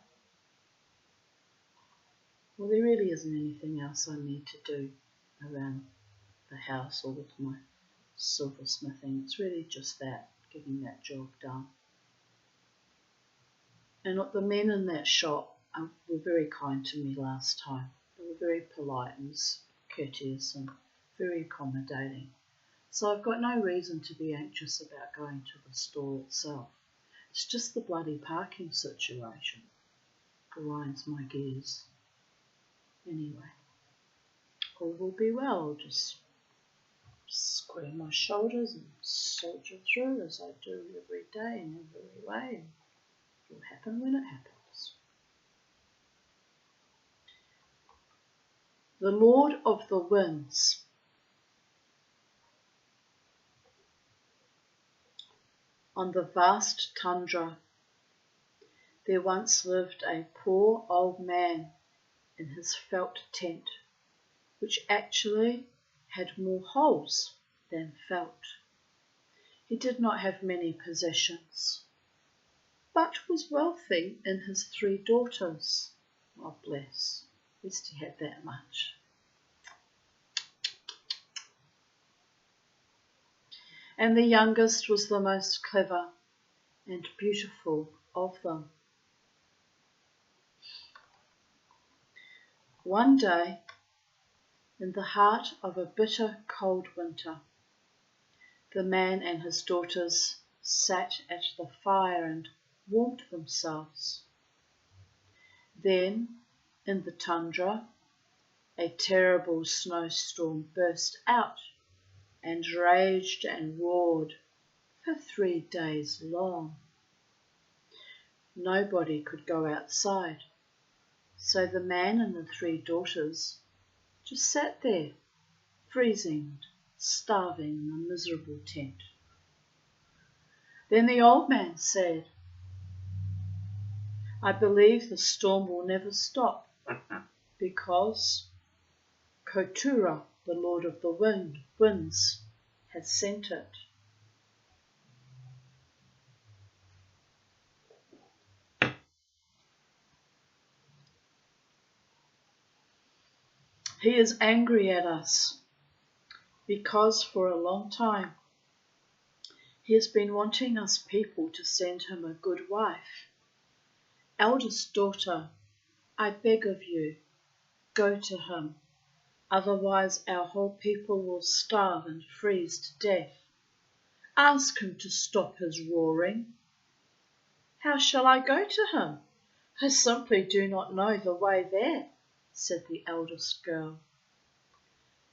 well, there really isn't anything else I need to do around the house or with my silversmithing. It's really just that, getting that job done. And the men in that shop were very kind to me last time. They were very polite and courteous and very accommodating. So I've got no reason to be anxious about going to the store itself. It's just the bloody parking situation grinds my gears. Anyway, all will be well. I'll just square my shoulders and soldier through as I do every day in every way. And it'll happen when it happens. The Lord of the Winds. On the vast tundra, there once lived a poor old man in his felt tent, which actually had more holes than felt. He did not have many possessions, but was wealthy in his 3 daughters. Oh, bless. At least he had that much. And the youngest was the most clever and beautiful of them. One day, in the heart of a bitter cold winter, the man and his daughters sat at the fire and warmed themselves. Then, in the tundra, a terrible snowstorm burst out and raged and roared for 3 days long. Nobody could go outside, so the man and the 3 daughters just sat there, freezing and starving in the miserable tent. Then the old man said, I believe the storm will never stop, because Kotura, the Lord of the Winds, has sent it. He is angry at us because for a long time he has been wanting us people to send him a good wife. Eldest daughter, I beg of you, go to him, otherwise our whole people will starve and freeze to death. Ask him to stop his roaring. How shall I go to him? I simply do not know the way there, said the eldest girl.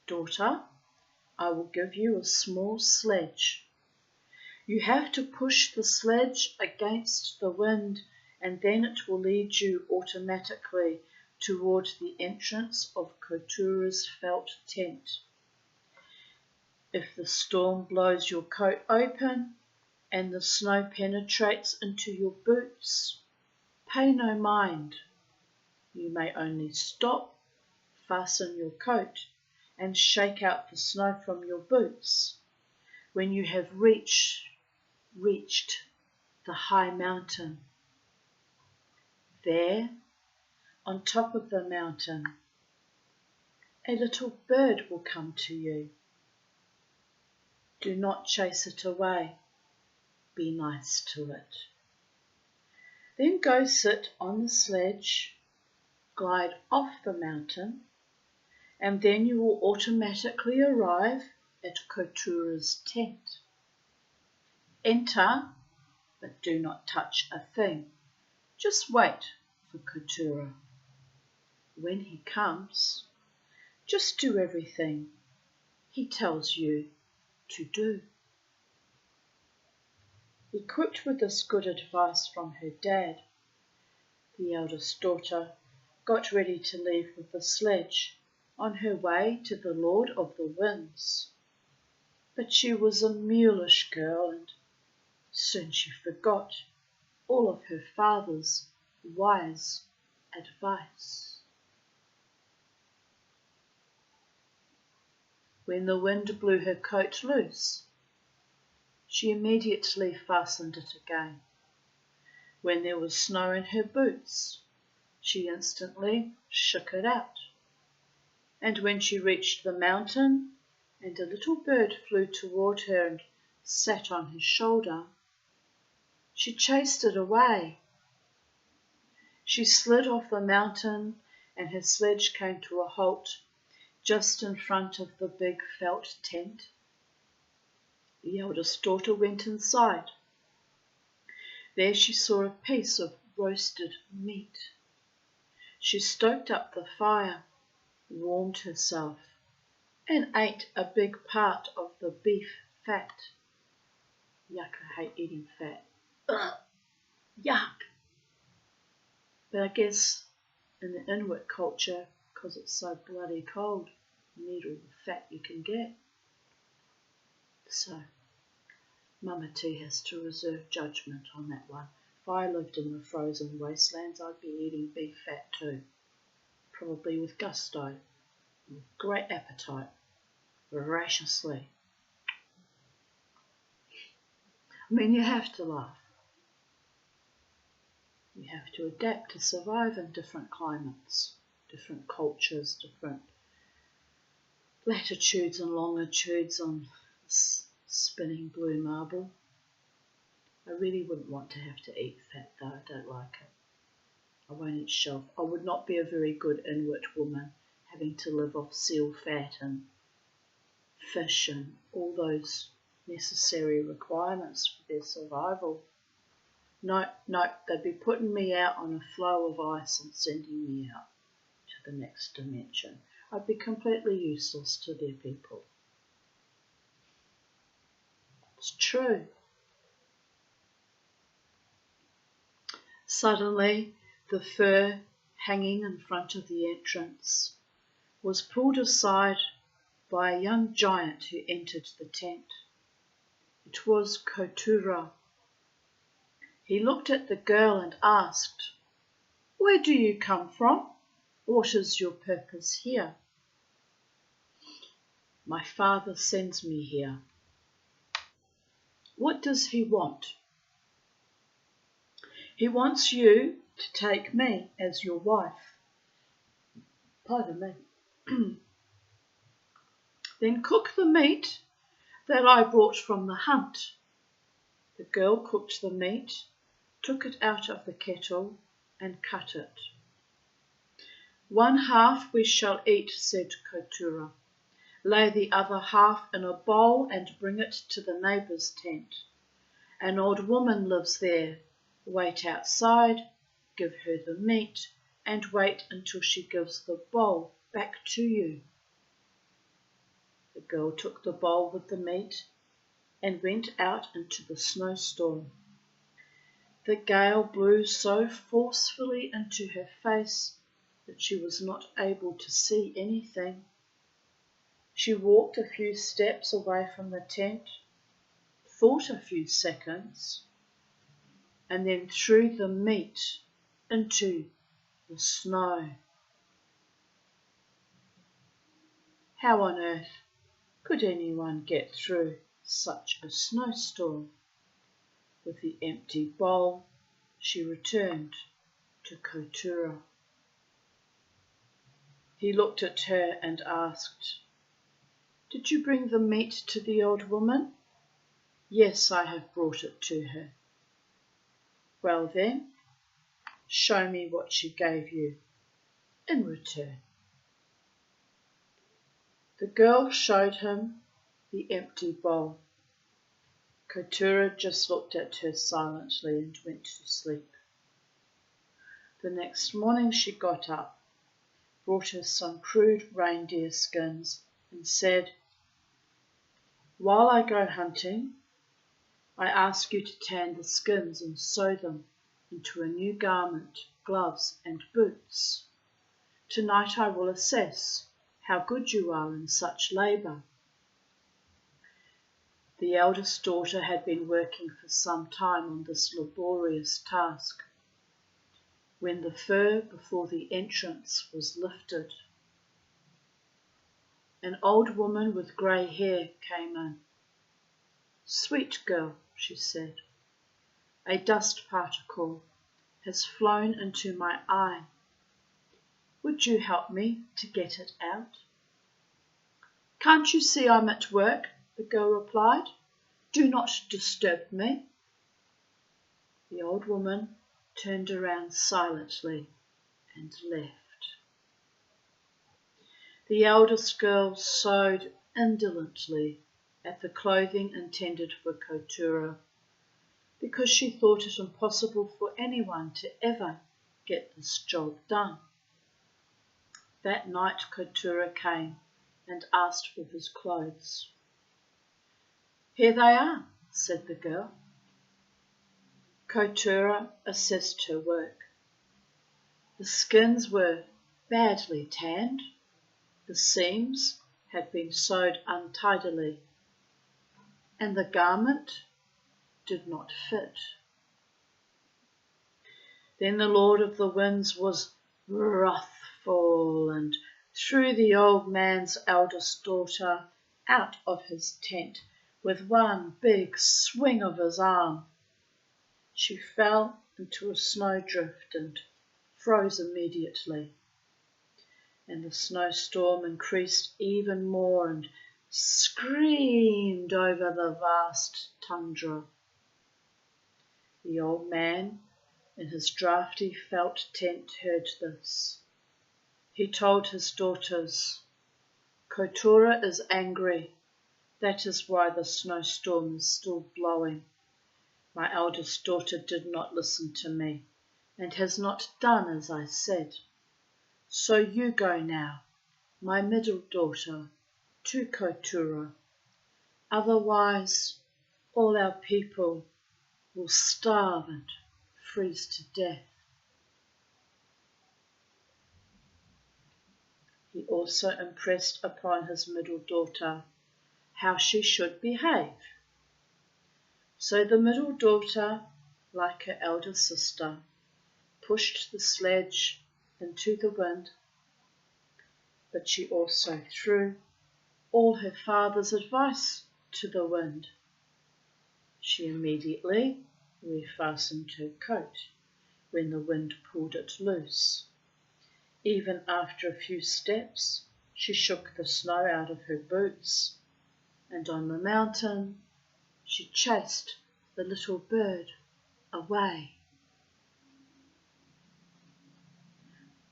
Daughter, I will give you a small sledge. You have to push the sledge against the wind, and then it will lead you automatically toward the entrance of Kotura's felt tent. If the storm blows your coat open and the snow penetrates into your boots, pay no mind. You may only stop, fasten your coat, and shake out the snow from your boots when you have reached the high mountain. There, on top of the mountain, a little bird will come to you. Do not chase it away. Be nice to it. Then go sit on the sledge, glide off the mountain, and then you will automatically arrive at Kotura's tent. Enter, but do not touch a thing. Just wait for Kotura. When he comes, just do everything he tells you to do. Equipped with this good advice from her dad, the eldest daughter got ready to leave with the sledge on her way to the Lord of the Winds. But she was a mulish girl, and soon she forgot all of her father's wise advice. When the wind blew her coat loose, she immediately fastened it again. When there was snow in her boots, she instantly shook it out. And when she reached the mountain, and a little bird flew toward her and sat on her shoulder, she chased it away. She slid off the mountain, and her sledge came to a halt just in front of the big felt tent. The eldest daughter went inside. There she saw a piece of roasted meat. She stoked up the fire, warmed herself, and ate a big part of the beef fat. Yuck, I hate eating fat. Ugh, yuck. But I guess in the Inuit culture, because it's so bloody cold, you need all the fat you can get. So, Mama T has to reserve judgment on that one. If I lived in the frozen wastelands, I'd be eating beef fat too. Probably with gusto, with great appetite, voraciously. I mean, you have to laugh. You have to adapt to survive in different climates, different cultures, different latitudes and longitudes on this spinning blue marble. I really wouldn't want to have to eat fat though, I don't like it. I won't eat shelf. I would not be a very good Inuit woman having to live off seal fat and fish and all those necessary requirements for their survival. No, they'd be putting me out on a floe of ice and sending me out to the next dimension. I'd be completely useless to their people. It's true. Suddenly, the fur hanging in front of the entrance was pulled aside by a young giant who entered the tent. It was Kotura. He looked at the girl and asked, "Where do you come from? What is your purpose here?" "My father sends me here." "What does he want?" "He wants you to take me as your wife." Pardon me. "Then cook the meat that I brought from the hunt." The girl cooked the meat, took it out of the kettle, and cut it. "One half we shall eat," said Kotura. "Lay the other half in a bowl and bring it to the neighbour's tent. An old woman lives there. Wait outside, give her the meat, and wait until she gives the bowl back to you." The girl took the bowl with the meat and went out into the snowstorm. The gale blew so forcefully into her face that she was not able to see anything. She walked a few steps away from the tent, thought a few seconds, and then threw the meat into the snow. How on earth could anyone get through such a snowstorm? With the empty bowl, she returned to Kotura. He looked at her and asked, "Did you bring the meat to the old woman?" "Yes, I have brought it to her." "Well then, show me what she gave you in return. The girl showed him the empty bowl. Kotura just looked at her silently and went to sleep. The next morning she got up, brought her some crude reindeer skins, and said, "While I go hunting, I ask you to tan the skins and sew them into a new garment, gloves and boots. Tonight I will assess how good you are in such labour." The eldest daughter had been working for some time on this laborious task, when the fur before the entrance was lifted. An old woman with grey hair came in. "Sweet girl," she said, "a dust particle has flown into my eye. Would you help me to get it out?" "Can't you see I'm at work?" the girl replied. "Do not disturb me." The old woman turned around silently and left. The eldest girl sewed indolently at the clothing intended for Kotura, because she thought it impossible for anyone to ever get this job done. That night Kotura came and asked for his clothes. "Here they are," said the girl. Kotura assessed her work. The skins were badly tanned. The seams had been sewed untidily, and the garment did not fit. Then the Lord of the Winds was wrathful and threw the old man's eldest daughter out of his tent with one big swing of his arm. She fell into a snowdrift and froze immediately, and the snowstorm increased even more and screamed over the vast tundra. The old man in his drafty felt tent heard this. He told his daughters, "Kotura is angry. That is why the snowstorm is still blowing. My eldest daughter did not listen to me and has not done as I said. So you go now, my middle daughter, to Kotura. Otherwise, all our people will starve and freeze to death." He also impressed upon his middle daughter how she should behave. So the middle daughter, like her elder sister, pushed the sledge into the wind, but she also threw all her father's advice to the wind. She immediately refastened her coat when the wind pulled it loose. Even after a few steps, she shook the snow out of her boots, and on the mountain she chased the little bird away.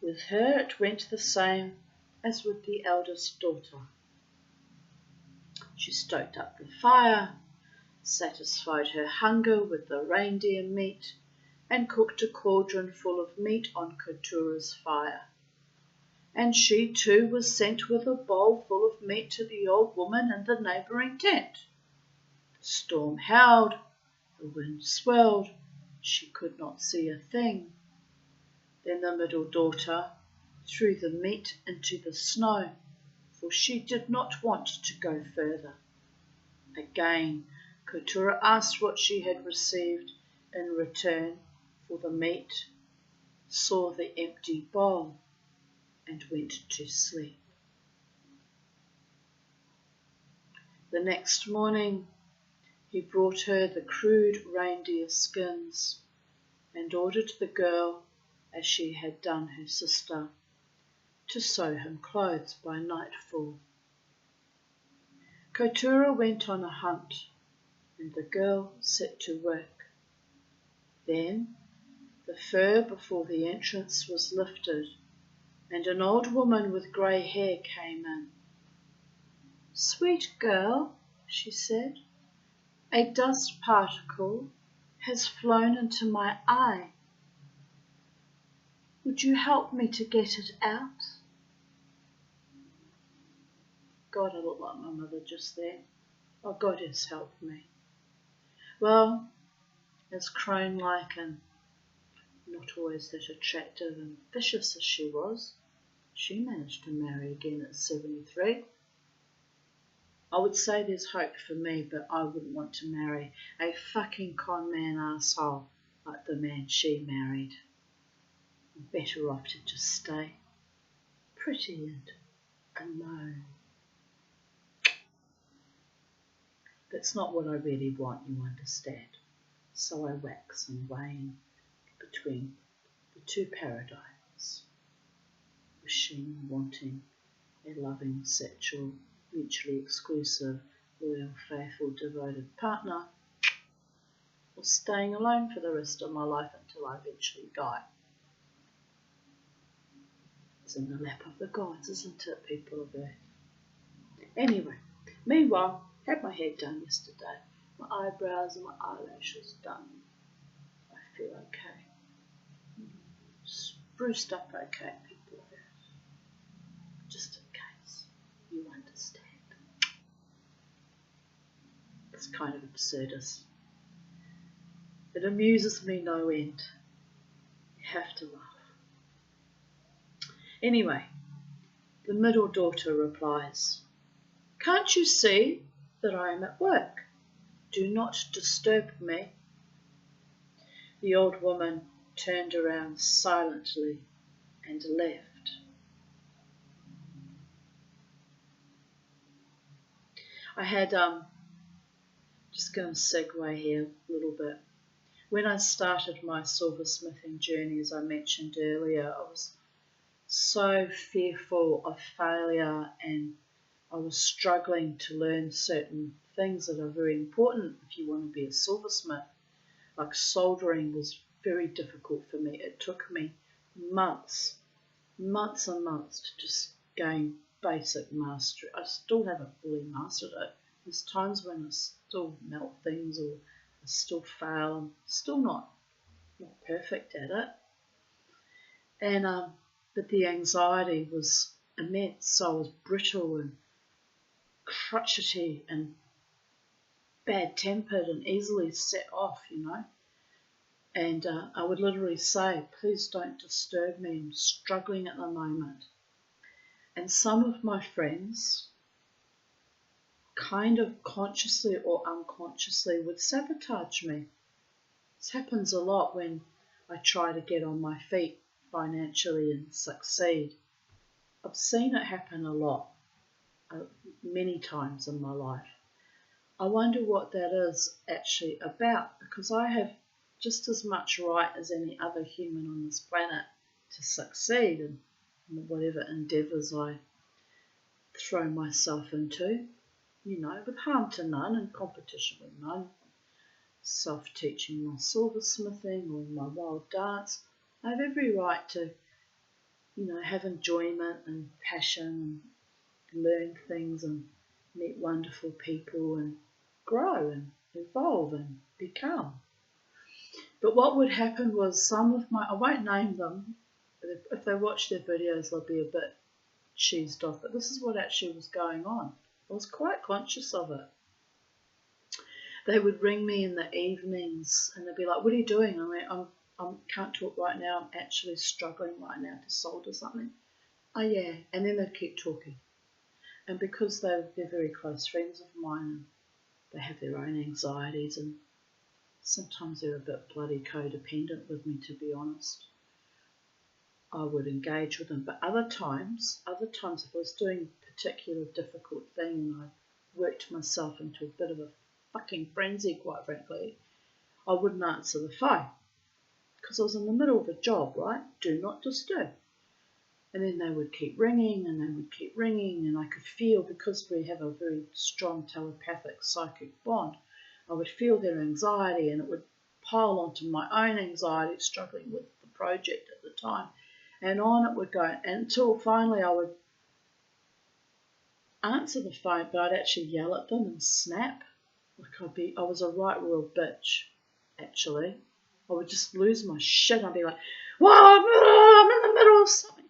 With her it went the same as with the eldest daughter. She stoked up the fire, satisfied her hunger with the reindeer meat, and cooked a cauldron full of meat on Kotura's fire. And she too was sent with a bowl full of meat to the old woman in the neighbouring tent. The storm howled, the wind swirled, she could not see a thing. Then the middle daughter threw the meat into the snow, for she did not want to go further. Again, Kotura asked what she had received in return for the meat, saw the empty bowl, and went to sleep. The next morning, he brought her the crude reindeer skins and ordered the girl, as she had done her sister, to sew him clothes by nightfall. Kotura went on a hunt, and the girl set to work. Then, The fur before the entrance was lifted, and an old woman with grey hair came in. "Sweet girl," she said, "a dust particle has flown into my eye. Would you help me to get it out?" God, I look like my mother just there. Oh, God has helped me. Well, as crone-like and not always that attractive and vicious as she was, she managed to marry again at 73. I would say there's hope for me, but I wouldn't want to marry a fucking con man asshole like the man she married. I'm better off to just stay pretty and alone. That's not what I really want, you understand. So I wax and wane between the two paradigms, wishing and wanting a loving, sexual, mutually exclusive, loyal, faithful, devoted partner, or staying alone for the rest of my life until I eventually die. It's in the lap of the gods, isn't it, people of Earth? Anyway, meanwhile, had my hair done yesterday, my eyebrows and my eyelashes done. I feel okay. Spruced up okay, people of Earth. Just in case you understand. It's kind of absurdist. It amuses me no end. You have to laugh. Anyway, the middle daughter replies, "Can't you see that I am at work? Do not disturb me." The old woman turned around silently and left. I had, just going to segue here a little bit. When I started my silversmithing journey, as I mentioned earlier, I was so fearful of failure, and I was struggling to learn certain things that are very important if you want to be a silversmith. Like soldering was very difficult for me. It took me months and months to just gain basic mastery. I still haven't fully mastered it. There's times when I still melt things or I still fail. I'm still not perfect at it. And but the anxiety was immense. So I was brittle and crotchety and bad-tempered and easily set off, And I would literally say, "Please don't disturb me. I'm struggling at the moment." And some of my friends, kind of consciously or unconsciously, would sabotage me. This happens a lot when I try to get on my feet financially and succeed. I've seen it happen a lot, many times in my life. I wonder what that is actually about, because I have just as much right as any other human on this planet to succeed in whatever endeavours I throw myself into, with harm to none and competition with none. Self-teaching my silversmithing or my wild dance, I have every right to, have enjoyment and passion and learn things and meet wonderful people and grow and evolve and become. But what would happen was I won't name them, but if they watch their videos they'll be a bit cheesed off, but this is what actually was going on. I was quite conscious of it. They would ring me in the evenings and they'd be like, "What are you doing?" I'm like, I can't talk right now, I'm actually struggling right now to solder something." "Oh yeah," and then they'd keep talking. And because they're very close friends of mine and they have their own anxieties and sometimes they're a bit bloody codependent with me, to be honest, I would engage with them. But other times, if I was doing a particular difficult thing and I worked myself into a bit of a fucking frenzy, quite frankly, I wouldn't answer the phone because I was in the middle of a job, right? Do not disturb. And then they would keep ringing and they would keep ringing, and I could feel, because we have a very strong telepathic psychic bond, I would feel their anxiety and it would pile onto my own anxiety, struggling with the project at the time. And on it would go until finally I would answer the phone, but I'd actually yell at them and snap. I was a right royal bitch, actually. I would just lose my shit. I'd be like, whoa, I'm in the middle of something.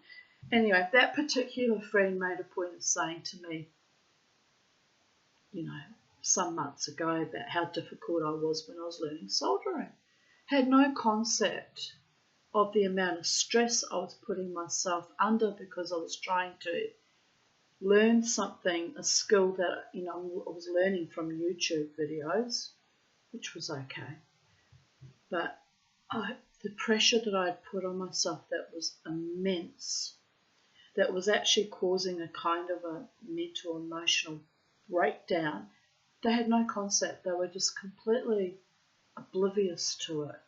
Anyway, that particular friend made a point of saying to me, some months ago about how difficult I was when I was learning soldering. Had no concept of the amount of stress I was putting myself under because I was trying to learn something, a skill that I was learning from YouTube videos, which was okay. But the pressure that I had put on myself, that was immense. That was actually causing a kind of a mental, emotional breakdown. They had no concept. They were just completely oblivious to it.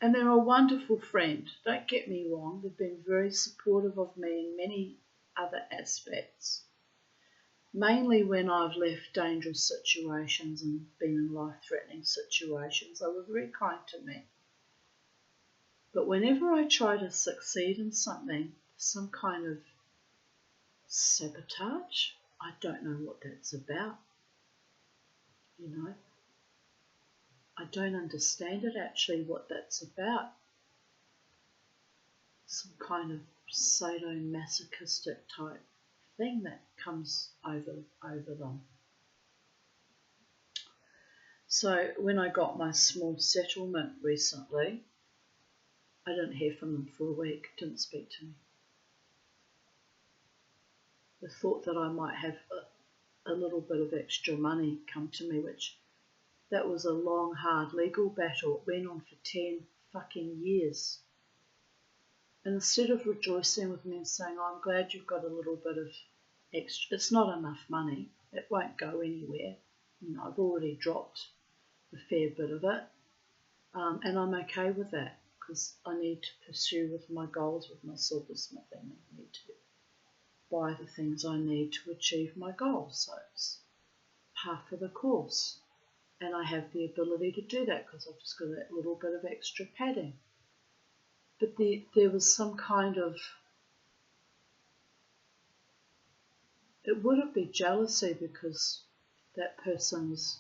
And they're a wonderful friend. Don't get me wrong. They've been very supportive of me in many other aspects. Mainly when I've left dangerous situations and been in life-threatening situations, they were very kind to me. But whenever I try to succeed in something, some kind of sabotage, I don't know what that's about. I don't understand it actually, what that's about. Some kind of sadomasochistic type thing that comes over them. So when I got my small settlement recently, I didn't hear from them for a week, didn't speak to me. The thought that I might have a little bit of extra money come to me, that was a long, hard legal battle. It went on for 10 fucking years. And instead of rejoicing with me and saying, I'm glad you've got a little bit of extra, it's not enough money, it won't go anywhere. I've already dropped a fair bit of it. And I'm okay with that because I need to pursue with my goals with my silversmithing. I need to buy the things I need to achieve my goals. So it's half of the course. And I have the ability to do that because I've just got that little bit of extra padding. But there was some kind of, it wouldn't be jealousy because that person's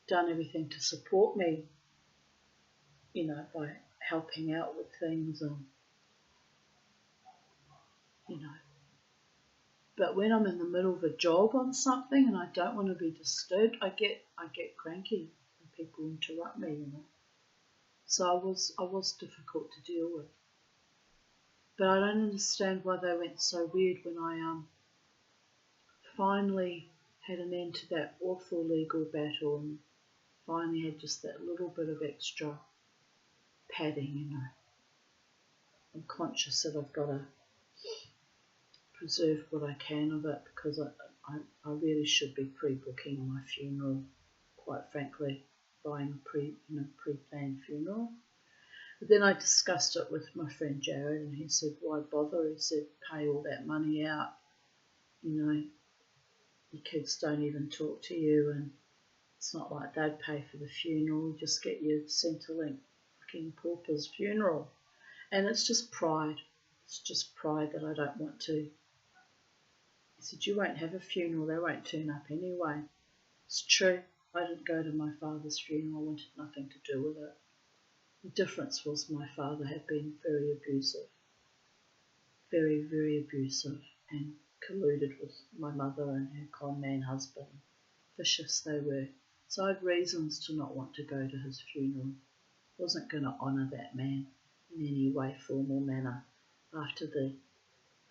done everything to support me, by helping out with things and, But when I'm in the middle of a job on something and I don't want to be disturbed, I get cranky when people interrupt me, So I was difficult to deal with. But I don't understand why they went so weird when I finally had an end to that awful legal battle and finally had just that little bit of extra padding, I'm conscious that I've got to preserve what I can of it because I really should be pre-booking my funeral, quite frankly, buying a pre-planned funeral. But then I discussed it with my friend Jared and he said, why bother? He said, pay all that money out, your kids don't even talk to you and it's not like they'd pay for the funeral, just get your Centrelink fucking pauper's funeral. And it's just pride. It's just pride that I don't want to. He said, you won't have a funeral, they won't turn up anyway. It's true, I didn't go to my father's funeral, I wanted nothing to do with it. The difference was my father had been very abusive, very, very abusive, and colluded with my mother and her con man husband. Vicious they were. So I had reasons to not want to go to his funeral. Wasn't going to honour that man in any way, form or manner after the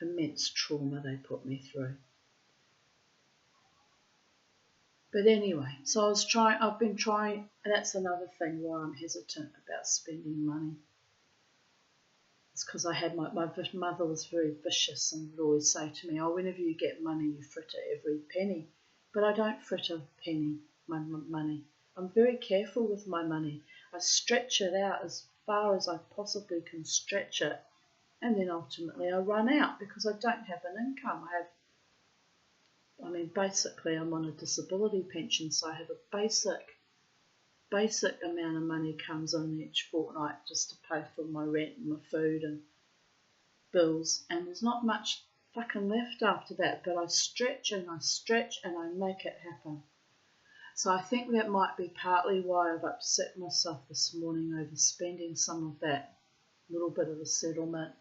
immense trauma they put me through. But anyway, so I've been trying, and that's another thing why I'm hesitant about spending money. It's because I had my mother was very vicious and would always say to me, oh, whenever you get money, you fritter every penny. But I don't fritter penny, my money. I'm very careful with my money. I stretch it out as far as I possibly can stretch it. And then ultimately I run out because I don't have an income. basically I'm on a disability pension, so I have a basic amount of money comes in each fortnight just to pay for my rent and my food and bills, and there's not much fucking left after that, but I stretch and I stretch and I make it happen. So I think that might be partly why I've upset myself this morning over spending some of that little bit of a settlement,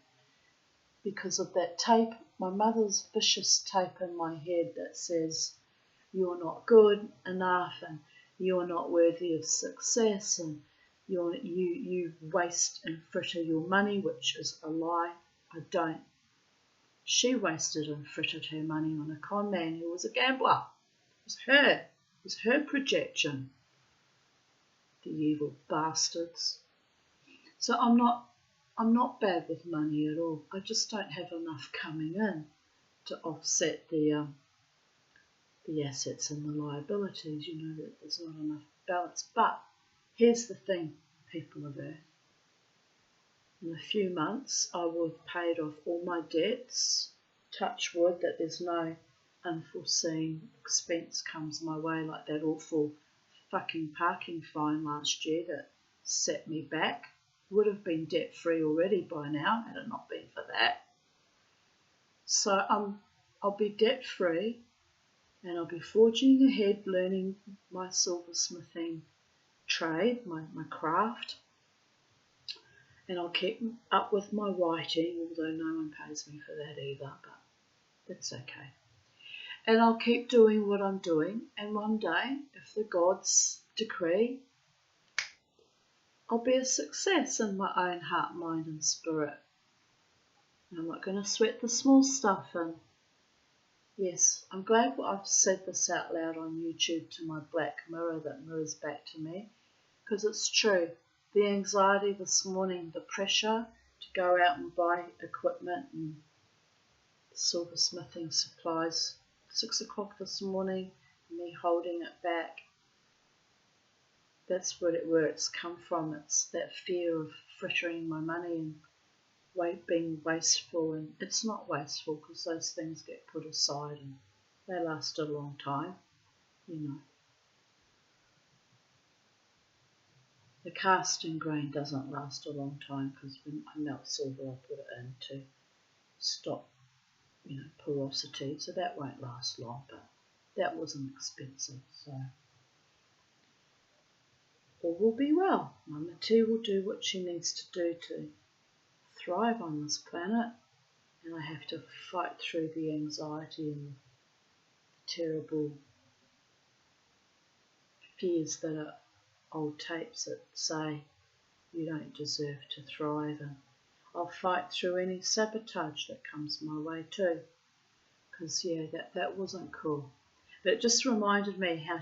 because of that tape, my mother's vicious tape in my head that says you're not good enough and you're not worthy of success and you waste and fritter your money, which is a lie. I don't. She wasted and frittered her money on a con man who was a gambler. It was her. It was her projection. The evil bastards. So I'm not bad with money at all. I just don't have enough coming in to offset the assets and the liabilities. You know, that there's not enough balance. But here's the thing, people of Earth. In a few months, I will have paid off all my debts. Touch wood that there's no unforeseen expense comes my way, like that awful fucking parking fine last year that set me back. Would have been debt-free already by now had it not been for that. So I'll be debt-free, and I'll be forging ahead, learning my silversmithing trade, my craft. And I'll keep up with my writing, although no one pays me for that either, but that's okay. And I'll keep doing what I'm doing, and one day, if the gods decree, I'll be a success in my own heart, mind and spirit. And I'm not going to sweat the small stuff. And yes, I'm glad I've said this out loud on YouTube to my black mirror that mirrors back to me, because it's true. The anxiety this morning, the pressure to go out and buy equipment and silversmithing supplies, 6 o'clock this morning, me holding it back, that's where it's come from. It's that fear of frittering my money and being wasteful, and it's not wasteful because those things get put aside and they last a long time, you know. The casting grain doesn't last a long time because when I melt silver, I put it in to stop, you know, porosity. So that won't last long, but that wasn't expensive. So all will be well. Mama T will do what she needs to do to thrive on this planet, and I have to fight through the anxiety and the terrible fears that are old tapes that say you don't deserve to thrive, and I'll fight through any sabotage that comes my way too, because yeah, that wasn't cool. But it just reminded me how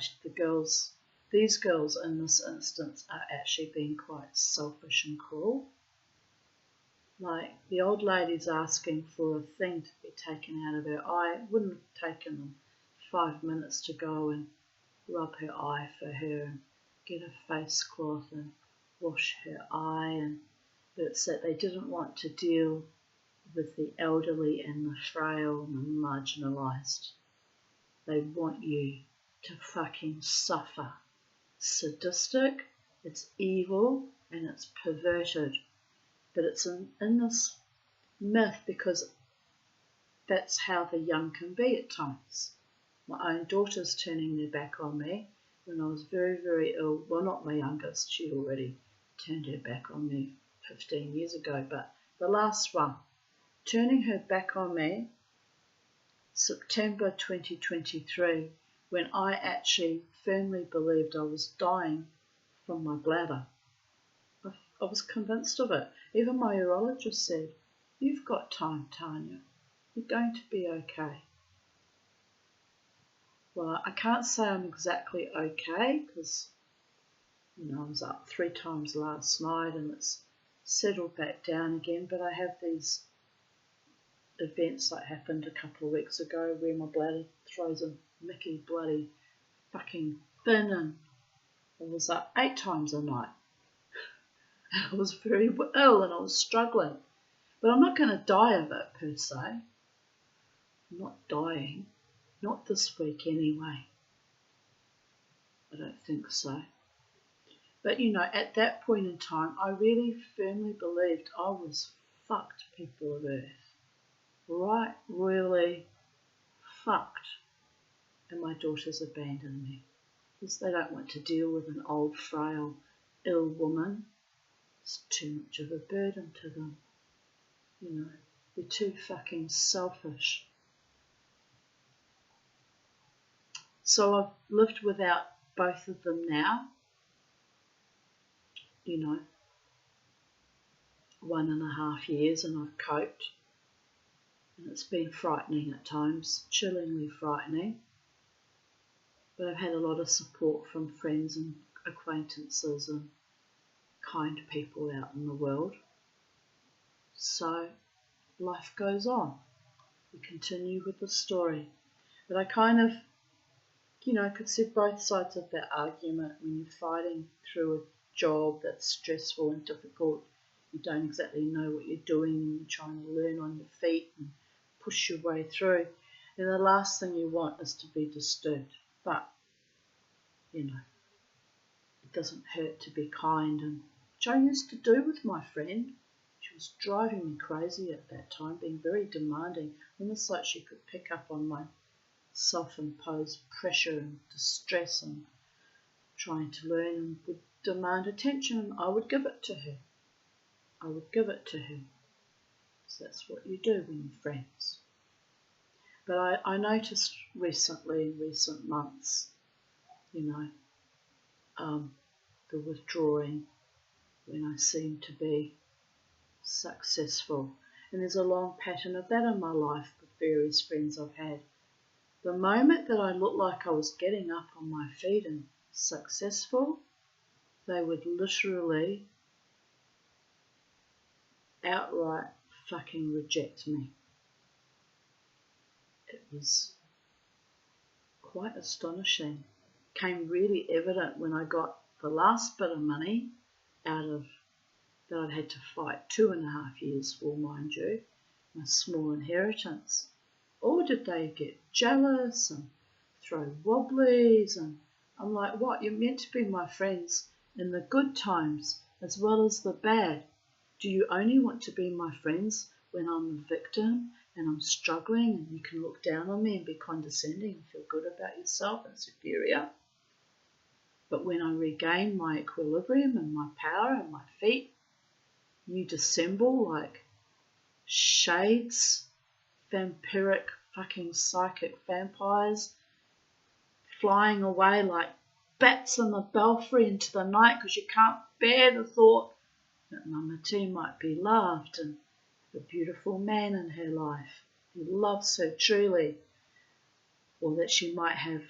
these girls in this instance are actually being quite selfish and cruel. Like the old lady's asking for a thing to be taken out of her eye. It wouldn't have taken them 5 minutes to go and rub her eye for her and get a face cloth and wash her eye, and it's that they didn't want to deal with the elderly and the frail and the marginalised. They want you to fucking suffer. Sadistic, it's evil, and it's perverted. But it's in this myth because that's how the young can be at times. My own daughter's turning their back on me when I was very, very ill. Well, not my youngest, she already turned her back on me 15 years ago, but the last one, turning her back on me, September 2023, when I actually firmly believed I was dying from my bladder. I was convinced of it. Even my urologist said, "You've got time, Tanya. You're going to be okay." Well, I can't say I'm exactly okay because, you know, I was up 3 times last night and it's settled back down again, but I have these events that happened a couple of weeks ago where my bladder throws a Mickey bloody fucking fin, and I was up 8 times a night. I was very ill and I was struggling, but I'm not going to die of it per se. I'm not dying. Not this week anyway. I don't think so. But at that point in time, I really firmly believed I was fucked, people of Earth. Right, really fucked. And my daughters abandoned me because they don't want to deal with an old, frail, ill woman. It's too much of a burden to them. They're too fucking selfish. So I've lived without both of them now. 1.5 years, and I've coped. And it's been frightening at times, chillingly frightening. But I've had a lot of support from friends and acquaintances and kind people out in the world. So life goes on. We continue with the story. But I kind of, could see both sides of that argument. When you're fighting through a job that's stressful and difficult, you don't exactly know what you're doing, and you're trying to learn on your feet and push your way through. And the last thing you want is to be disturbed. But, it doesn't hurt to be kind, and which I used to do with my friend. She was driving me crazy at that time, being very demanding, almost like she could pick up on my self-imposed pressure and distress and trying to learn, and would demand attention, and I would give it to her. So that's what you do when you're friends. But I noticed recently, in recent months, the withdrawing when I seem to be successful. And there's a long pattern of that in my life with various friends I've had. The moment that I looked like I was getting up on my feet and successful, they would literally outright fucking reject me. It was quite astonishing. Came really evident when I got the last bit of money out of that I'd had to fight 2.5 years for, mind you, my small inheritance. Or did they get jealous and throw wobblies? And I'm like, what? You're meant to be my friends in the good times as well as the bad. Do you only want to be my friends when I'm a victim and I'm struggling, and you can look down on me and be condescending and feel good about yourself and superior? But when I regain my equilibrium and my power and my feet, you dissemble like shades, vampiric fucking psychic vampires, flying away like bats in the belfry into the night because you can't bear the thought that Mama T might be loved and have a beautiful man in her life who loves her truly, or that she might have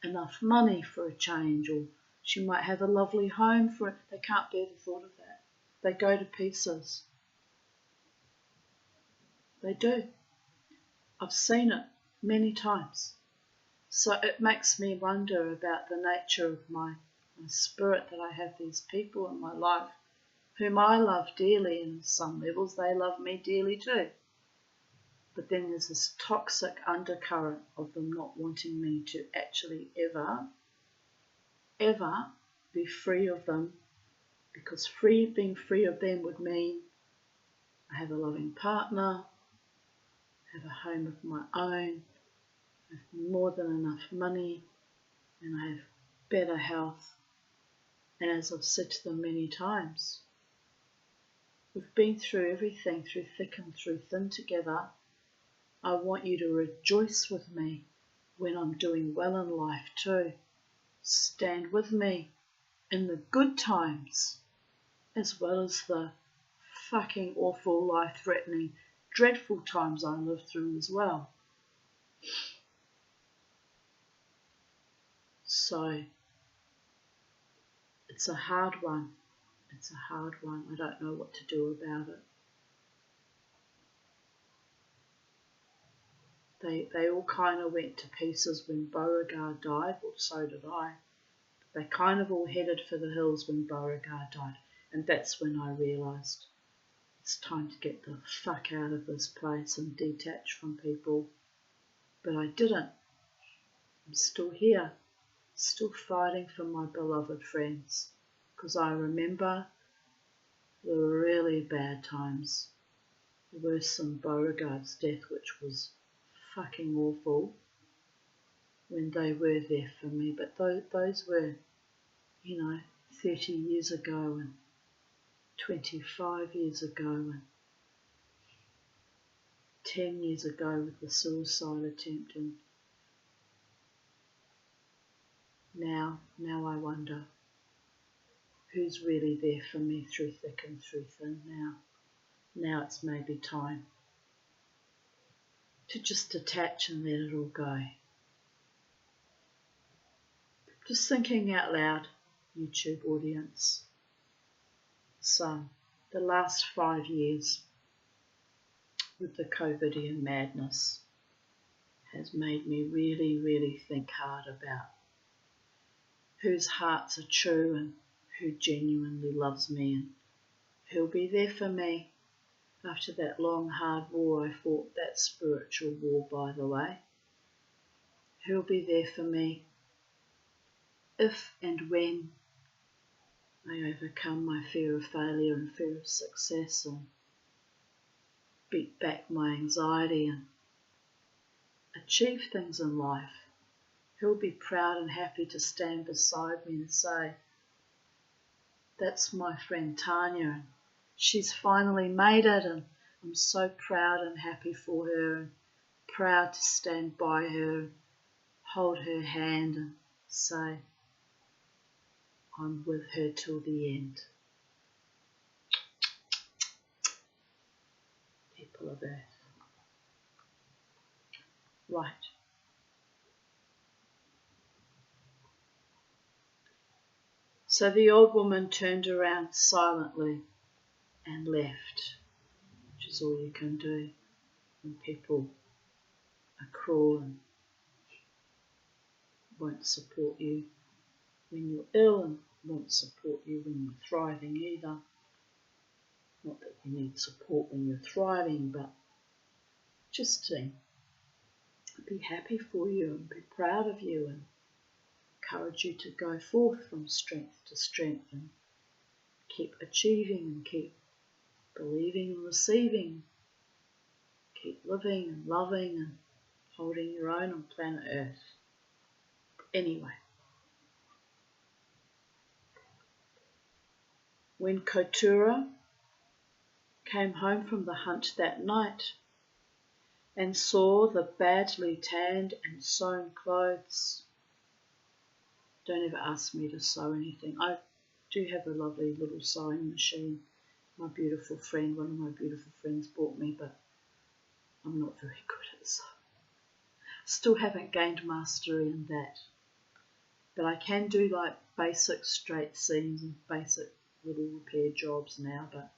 enough money for a change, or she might have a lovely home for it. They can't bear the thought of that. They go to pieces. They do. I've seen it many times. So it makes me wonder about the nature of my spirit, that I have these people in my life whom I love dearly, and on some levels they love me dearly too. But then there's this toxic undercurrent of them not wanting me to actually ever be free of them, because being free of them would mean I have a loving partner, have a home of my own, I have more than enough money, and I have better health. And as I've said to them many times, we've been through everything, through thick and through thin together. I want you to rejoice with me when I'm doing well in life too. Stand with me in the good times as well as the fucking awful, life-threatening, dreadful times I lived through as well. So it's a hard one. I don't know what to do about it. They all kind of went to pieces when Beauregard died, or so did I. They kind of all headed for the hills when Beauregard died, and that's when I realised it's time to get the fuck out of this place and detach from people. But I didn't. I'm still here, still fighting for my beloved friends, because I remember the really bad times. The worse than Beauregard's death, which was fucking awful, when they were there for me. But those were, 30 years ago and 25 years ago and 10 years ago with the suicide attempt. And now I wonder who's really there for me through thick and through thin now. Now it's maybe time to just detach and let it all go. Just thinking out loud, YouTube audience. So, the last 5 years with the COVIDian madness has made me really, really think hard about whose hearts are true and who genuinely loves me and who'll be there for me after that long, hard war I fought, that spiritual war, by the way. Who'll be there for me if and when I overcome my fear of failure and fear of success and beat back my anxiety and achieve things in life. Who'll be proud and happy to stand beside me and say, that's my friend Tanya, and she's finally made it, and I'm so proud and happy for her, and proud to stand by her, hold her hand and say, I'm with her till the end. People of Earth. Right. So the old woman turned around silently and left, which is all you can do when people are cruel and won't support you when you're ill and won't support you when you're thriving either. Not that you need support when you're thriving, but just to be happy for you and be proud of you and encourage you to go forth from strength to strength and keep achieving and keep believing and receiving, keep living and loving and holding your own on planet Earth. Anyway, when Kotura came home from the hunt that night and saw the badly tanned and sewn clothes, don't ever ask me to sew anything. I do have a lovely little sewing machine. One of my beautiful friends bought me, but I'm not very good at sewing. Still haven't gained mastery in that. But I can do like basic straight seams and basic little repair jobs now, but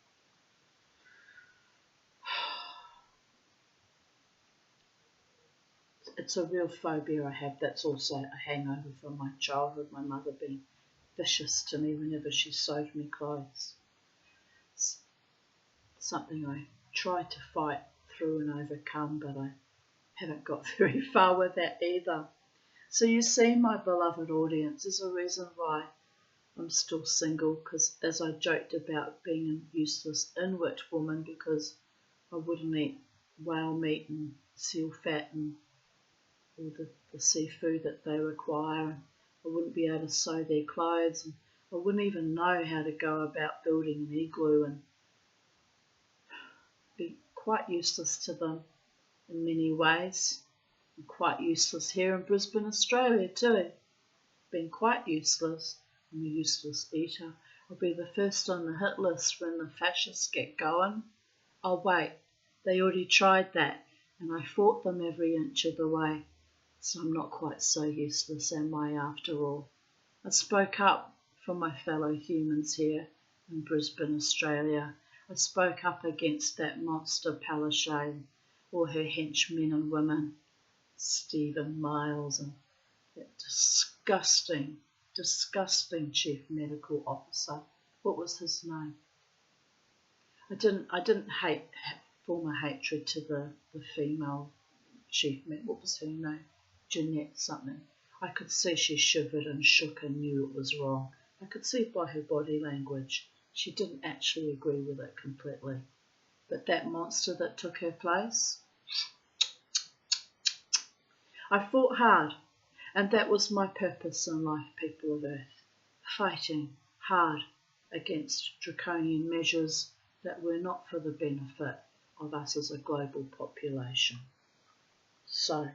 it's a real phobia I have. That's also a hangover from my childhood, my mother being vicious to me whenever she sewed me clothes. It's something I try to fight through and overcome, but I haven't got very far with that either. So you see, my beloved audience, there's a reason why I'm still single, because as I joked about being a useless Inuit woman because I wouldn't eat whale meat and seal fat and all the seafood that they require. I wouldn't be able to sew their clothes, and I wouldn't even know how to go about building an igloo, and be quite useless to them in many ways. I'm quite useless here in Brisbane, Australia too. Been quite useless. I'm a useless eater. I'll be the first on the hit list when the fascists get going. Oh wait, they already tried that, and I fought them every inch of the way. So I'm not quite so useless, am I, after all? I spoke up for my fellow humans here in Brisbane, Australia. I spoke up against that monster Palaszczuk, or her henchmen and women, Stephen Miles, and that disgusting chief medical officer. What was his name? I didn't form a hatred to the female chief med. What was her name? Jeanette something. I could see she shivered and shook and knew it was wrong. I could see by her body language she didn't actually agree with it completely. But that monster that took her place, I fought hard, and that was my purpose in life, people of Earth, fighting hard against draconian measures that were not for the benefit of us as a global population. So,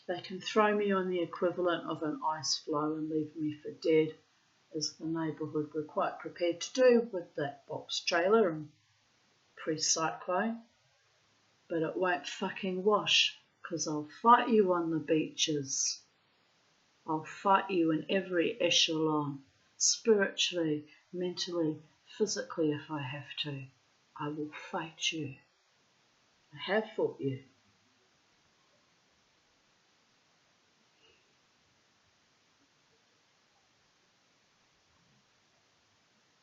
they can throw me on the equivalent of an ice floe and leave me for dead, as the neighbourhood were quite prepared to do with that box trailer and pre-cyclone, but it won't fucking wash, 'cause I'll fight you on the beaches. I'll fight you in every echelon, spiritually, mentally, physically if I have to. I will fight you. I have fought you.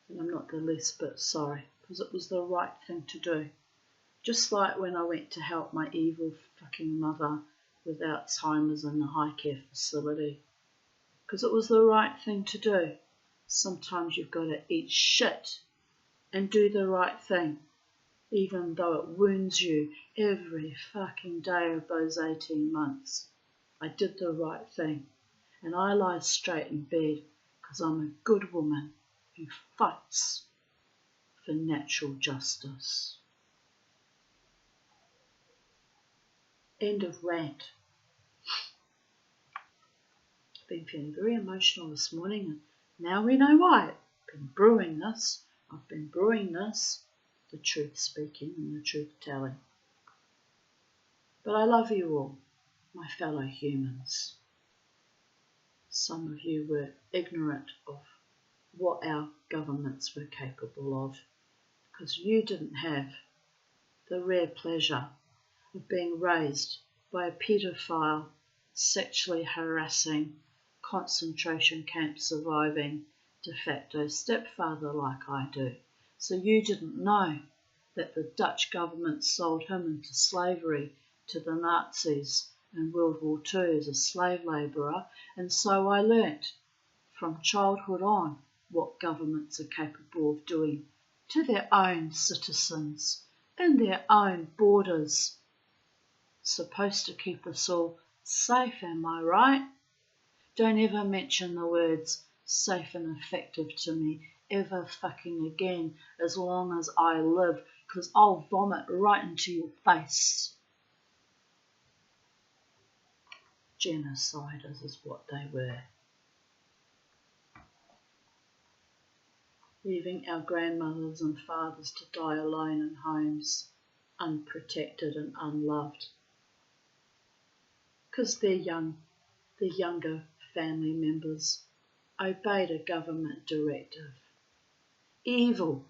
And I'm not the least bit sorry, because it was the right thing to do. Just like when I went to help my evil fucking mother with Alzheimer's in the high care facility. Because it was the right thing to do. Sometimes you've got to eat shit and do the right thing, even though it wounds you every fucking day of those 18 months. I did the right thing, and I lie straight in bed because I'm a good woman who fights for natural justice. End of rant. I've been feeling very emotional this morning, and now we know why. I've been brewing this, the truth speaking and the truth telling. But I love you all, my fellow humans. Some of you were ignorant of what our governments were capable of, because you didn't have the rare pleasure of being raised by a paedophile, sexually harassing, concentration camp surviving, de facto stepfather like I do. So you didn't know that the Dutch government sold him into slavery to the Nazis in World War II as a slave labourer, and so I learnt from childhood on what governments are capable of doing to their own citizens in their own borders. Supposed to keep us all safe, am I right? Don't ever mention the words safe and effective to me ever fucking again as long as I live, 'cause I'll vomit right into your face. Genociders is what they were. Leaving our grandmothers and fathers to die alone in homes, unprotected and unloved. 'Cause the younger family members obeyed a government directive. Evil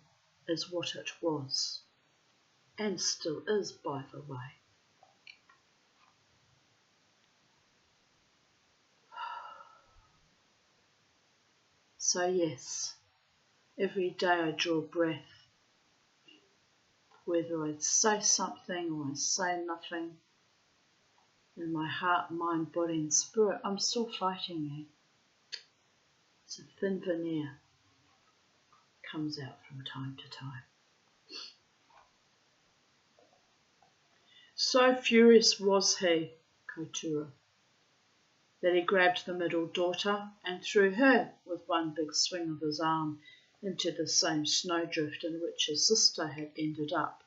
is what it was, and still is, by the way. So yes, every day I draw breath, whether I say something or I say nothing, in my heart, mind, body and spirit, I'm still fighting you. It's a thin veneer, comes out from time to time. So furious was he, Kotura, that he grabbed the middle daughter and threw her with one big swing of his arm into the same snowdrift in which his sister had ended up.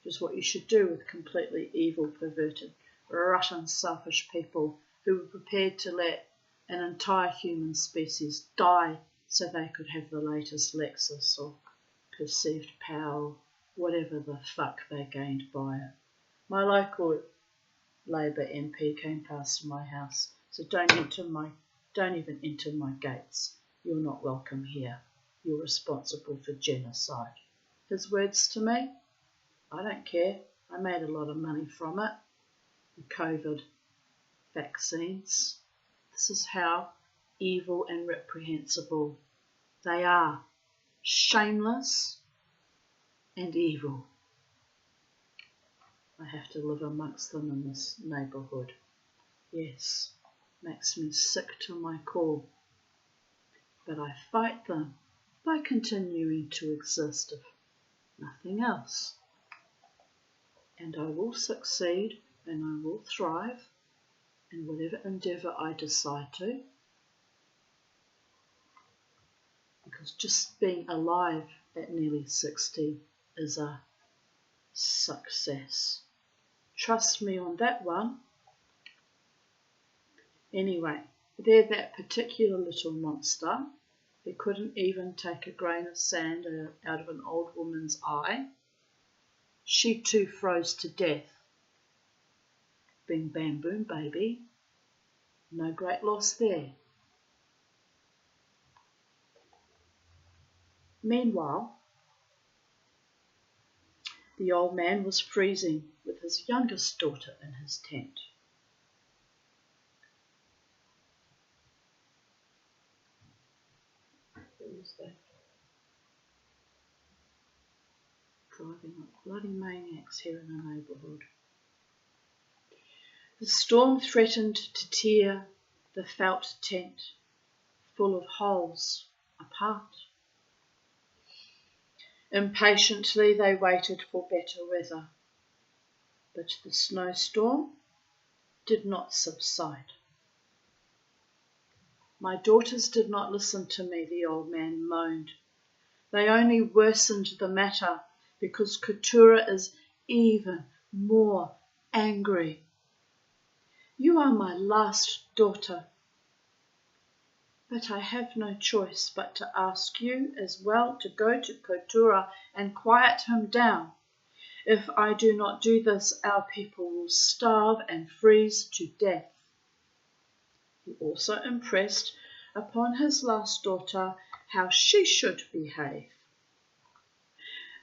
Which is what you should do with completely evil, perverted, rotten, selfish people who were prepared to let an entire human species die so they could have the latest Lexus or perceived power, whatever the fuck they gained by it. My local Labour MP came past my house, so don't even enter my gates. You're not welcome here. You're responsible for genocide. His words to me? I don't care. I made a lot of money from it. The COVID vaccines. This is how evil and reprehensible they are. Shameless and evil. I have to live amongst them in this neighbourhood. Yes, makes me sick to my core. but I fight them by continuing to exist if nothing else. And I will succeed and I will thrive in whatever endeavour I decide to, because just being alive at nearly 60 is a success. Trust me on that one. Anyway, they're that particular little monster who couldn't even take a grain of sand out of an old woman's eye. She too froze to death. Bing bam boom baby. No great loss there. Meanwhile, the old man was freezing with his youngest daughter in his tent. Who was that? Driving like bloody maniacs here in the neighbourhood. The storm threatened to tear the felt tent full of holes apart. Impatiently they waited for better weather, but the snowstorm did not subside. My daughters did not listen to me, the old man moaned. They only worsened the matter because Keturah is even more angry. You are my last daughter, but I have no choice but to ask you as well to go to Keturah and quiet him down. If I do not do this, our people will starve and freeze to death. He also impressed upon his last daughter how she should behave.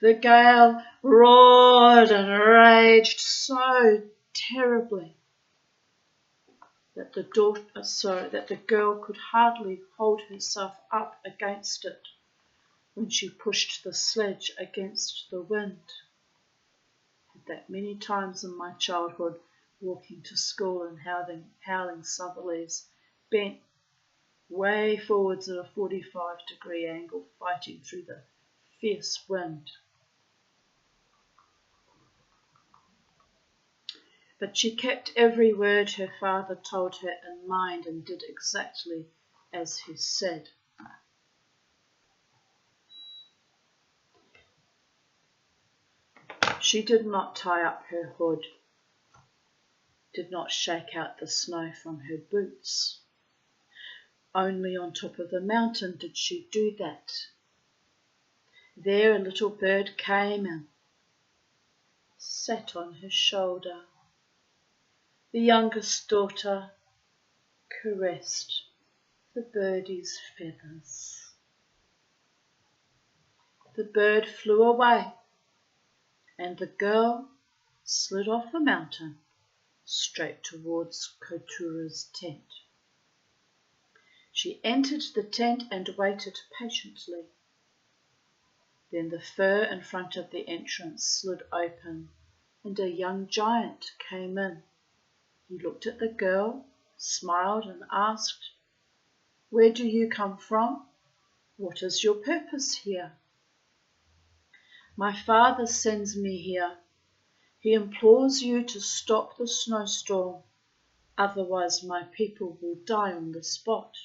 The gale roared and raged so terribly that the girl could hardly hold herself up against it when she pushed the sledge against the wind. That many times in my childhood, walking to school and howling southerlies, bent way forwards at a 45-degree angle, fighting through the fierce wind. But she kept every word her father told her in mind and did exactly as he said. She did not tie up her hood, did not shake out the snow from her boots. Only on top of the mountain did she do that. There a little bird came and sat on her shoulder. The youngest daughter caressed the birdie's feathers. The bird flew away, and the girl slid off the mountain straight towards Keturah's tent. She entered the tent and waited patiently. Then the fur in front of the entrance slid open, and a young giant came in. He looked at the girl, smiled and asked, "Where do you come from? What is your purpose here?" "My father sends me here. He implores you to stop the snowstorm, otherwise my people will die on the spot."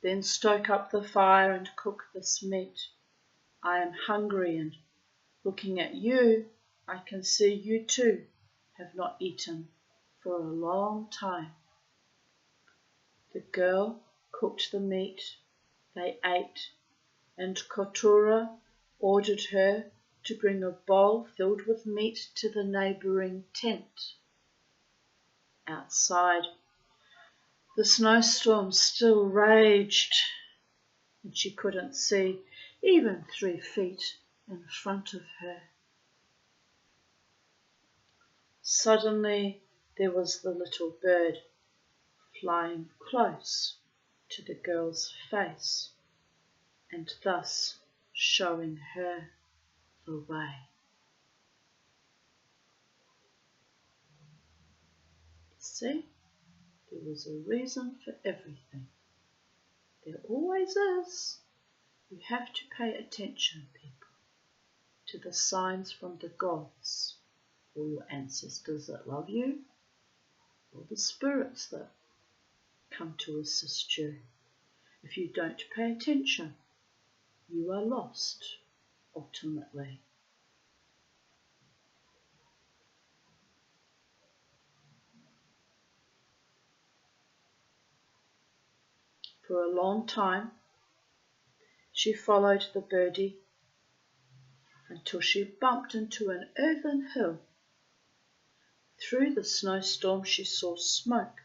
"Then stoke up the fire and cook this meat. I am hungry, and looking at you, I can see you too have not eaten for a long time." The girl cooked the meat, they ate, and Keturah ordered her to bring a bowl filled with meat to the neighbouring tent. Outside, the snowstorm still raged, and she couldn't see even 3 feet in front of her. Suddenly there was the little bird flying close to the girl's face and thus showing her the way. See, there was a reason for everything. There always is. You have to pay attention, people, to the signs from the gods, or your ancestors that love you, or the spirits that come to assist you. If you don't pay attention, you are lost, ultimately. For a long time, she followed the birdie until she bumped into an earthen hill. Through the snowstorm, she saw smoke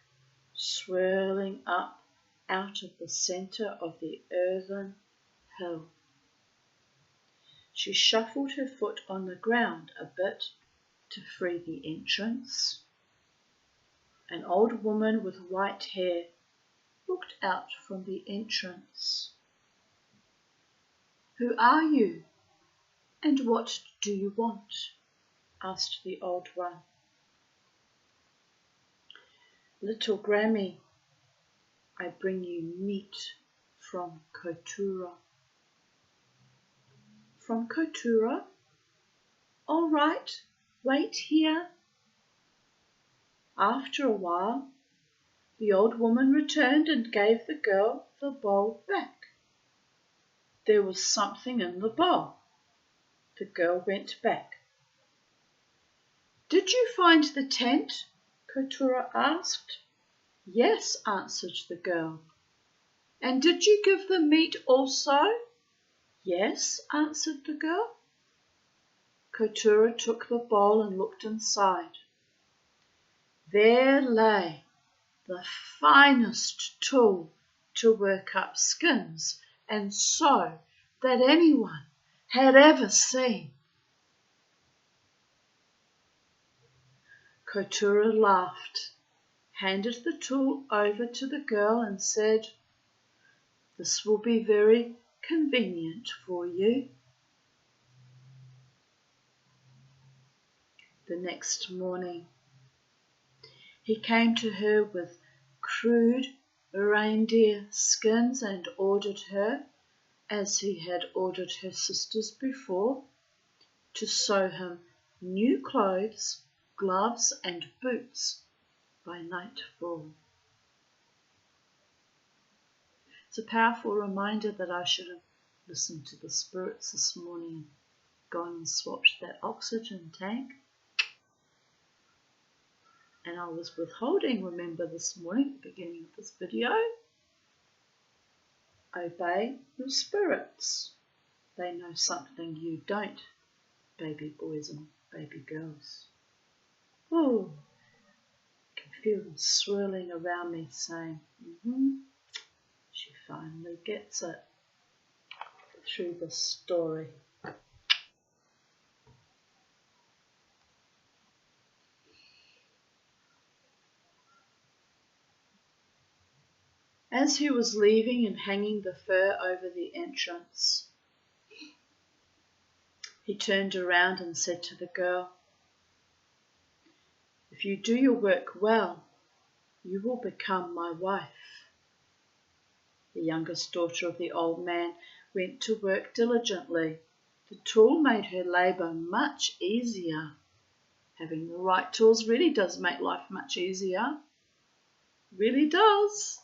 swirling up out of the centre of the earthen hill. She shuffled her foot on the ground a bit to free the entrance. An old woman with white hair looked out from the entrance. "Who are you, and what do you want?" asked the old one. "Little Grammy, I bring you meat from Kotura." "From Kotura? All right, wait here." After a while, the old woman returned and gave the girl the bowl back. There was something in the bowl. The girl went back. "Did you find the tent?" Kotura asked. "Yes," answered the girl. "And did you give the meat also?" "Yes," answered the girl. Kotura took the bowl and looked inside. There lay the finest tool to work up skins and sew that anyone had ever seen. Kotura laughed, handed the tool over to the girl and said, "This will be very convenient for you." The next morning, he came to her with crude reindeer skins and ordered her, as he had ordered her sisters before, to sew him new clothes, gloves and boots by nightfall. It's a powerful reminder that I should have listened to the spirits this morning, gone and swapped that oxygen tank. And I was withholding, remember this morning, at the beginning of this video. Obey your spirits. They know something you don't, baby boys and baby girls. Oh, I can feel them swirling around me saying, she finally gets it through the story. As he was leaving and hanging the fur over the entrance, he turned around and said to the girl, "If you do your work well, you will become my wife." The youngest daughter of the old man went to work diligently. The tool made her labour much easier. Having the right tools really does make life much easier. Really does.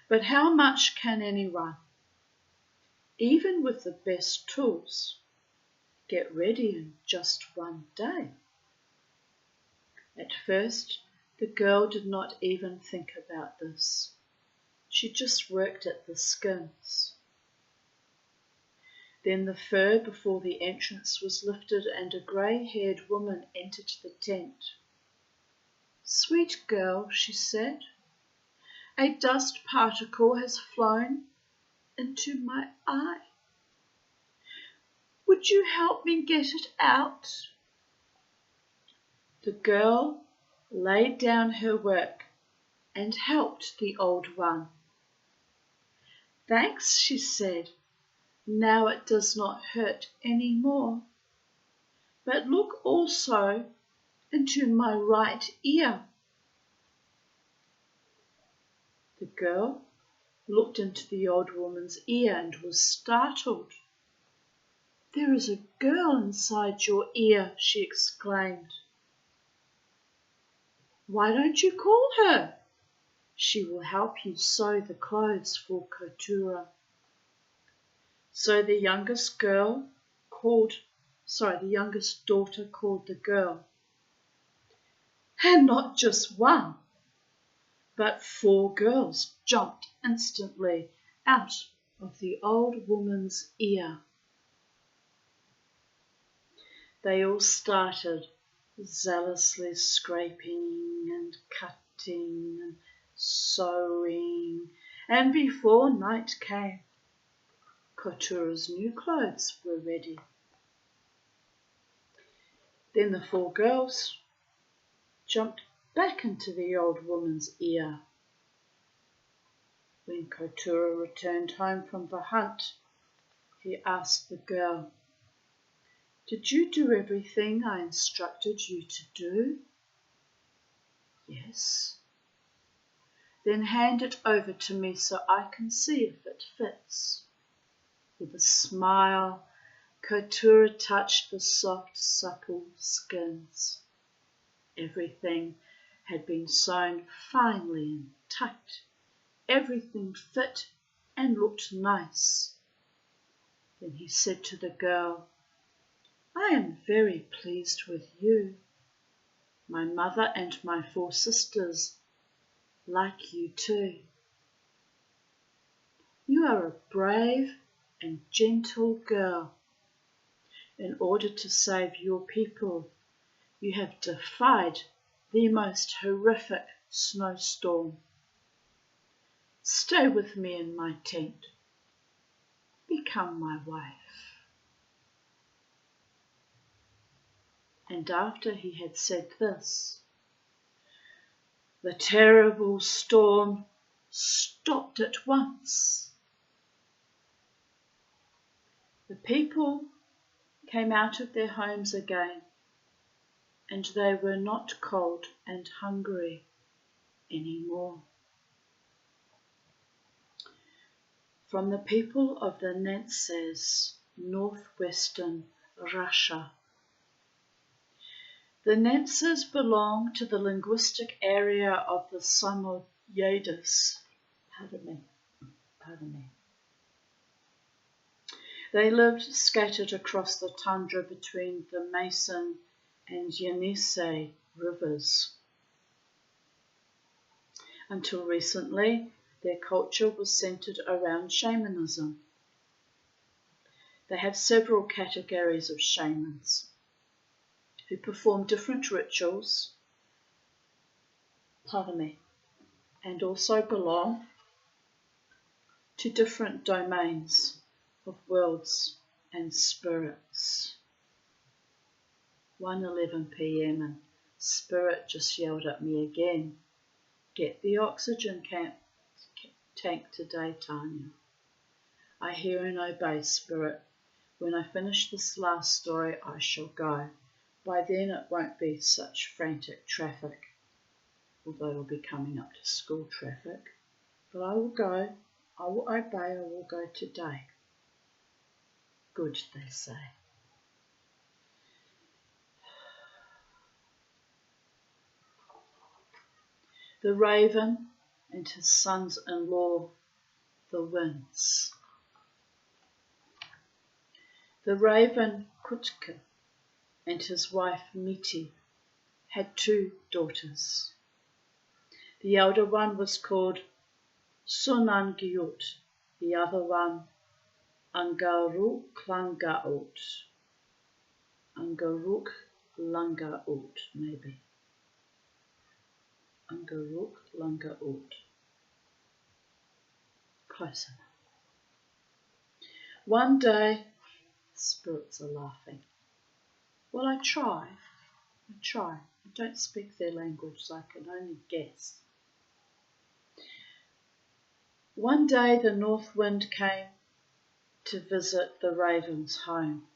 But how much can anyone, even with the best tools, get ready in just one day? At first, the girl did not even think about this. She just worked at the skins. Then the fur before the entrance was lifted and a grey-haired woman entered the tent. "Sweet girl," she said, "a dust particle has flown into my eye. Would you help me get it out?" The girl laid down her work and helped the old one. "Thanks," she said. "Now it does not hurt any more. But look also into my right ear." The girl looked into the old woman's ear and was startled. "There is a girl inside your ear," she exclaimed. "Why don't you call her? She will help you sew the clothes for Kotura." So the youngest daughter called the girl. And not just one, but 4 girls jumped instantly out of the old woman's ear. They all started zealously scraping and cutting and sewing, and before night came, Kotura's new clothes were ready. Then the 4 girls jumped back into the old woman's ear. When Kotura returned home from the hunt, he asked the girl, "Did you do everything I instructed you to do?" "Yes." "Then hand it over to me so I can see if it fits." With a smile, Kotura touched the soft, supple skins. Everything had been sewn finely and tight. Everything fit and looked nice. Then he said to the girl, "I am very pleased with you. My mother and my 4 sisters like you too. You are a brave and gentle girl. In order to save your people, you have defied the most horrific snowstorm. Stay with me in my tent. Become my wife." And after he had said this, the terrible storm stopped at once. The people came out of their homes again, and they were not cold and hungry anymore. From the people of the Nentsas, northwestern Russia. The Nentsas belong to the linguistic area of the Samoyedis. Pardon me. They lived scattered across the tundra between the Mason and Yenisei rivers. Until recently, their culture was centered around shamanism. They have several categories of shamans who perform different rituals, and also belong to different domains of worlds and spirits. 1:11 p.m. and Spirit just yelled at me again, "Get the oxygen tank today, Tanya." I hear and obey, Spirit. When I finish this last story, I shall go. By then it won't be such frantic traffic, although it'll be coming up to school traffic. But I will go. I will obey. I will go today. Good, they say. The raven and his sons-in-law, the winds. The raven Kutka and his wife Miti had 2 daughters. The elder one was called Sunangiut, the other one Angaruklangaut. Angaruklangaut, maybe. Angaruklangaut. Close enough. One day, spirits are laughing. Well, I try. I don't speak their language, so I can only guess. One day the north wind came to visit the raven's home.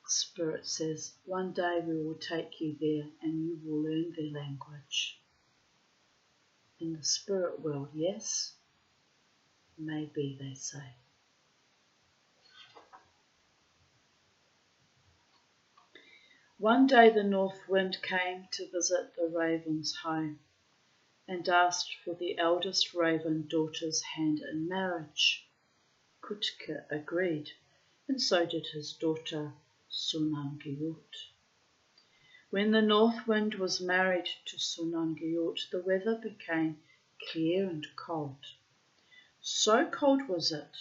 Spirit says, "One day we will take you there and you will learn their language." In the spirit world, yes? may be, they say. One day the north wind came to visit the raven's home and asked for the eldest raven daughter's hand in marriage. Kutka agreed, and so did his daughter Sunangiut. When the north wind was married to Sunangiut, the weather became clear and cold. So cold was it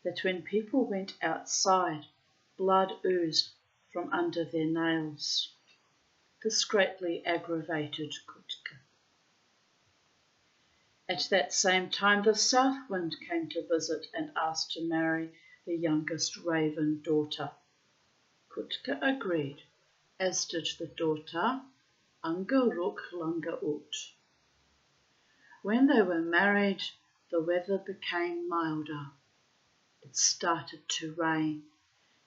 that when people went outside, blood oozed from under their nails. This greatly aggravated Kutka. At that same time the south wind came to visit and asked to marry the youngest raven daughter. Kutka agreed, as did the daughter Angaruk Langaut. When they were married, the weather became milder. It started to rain,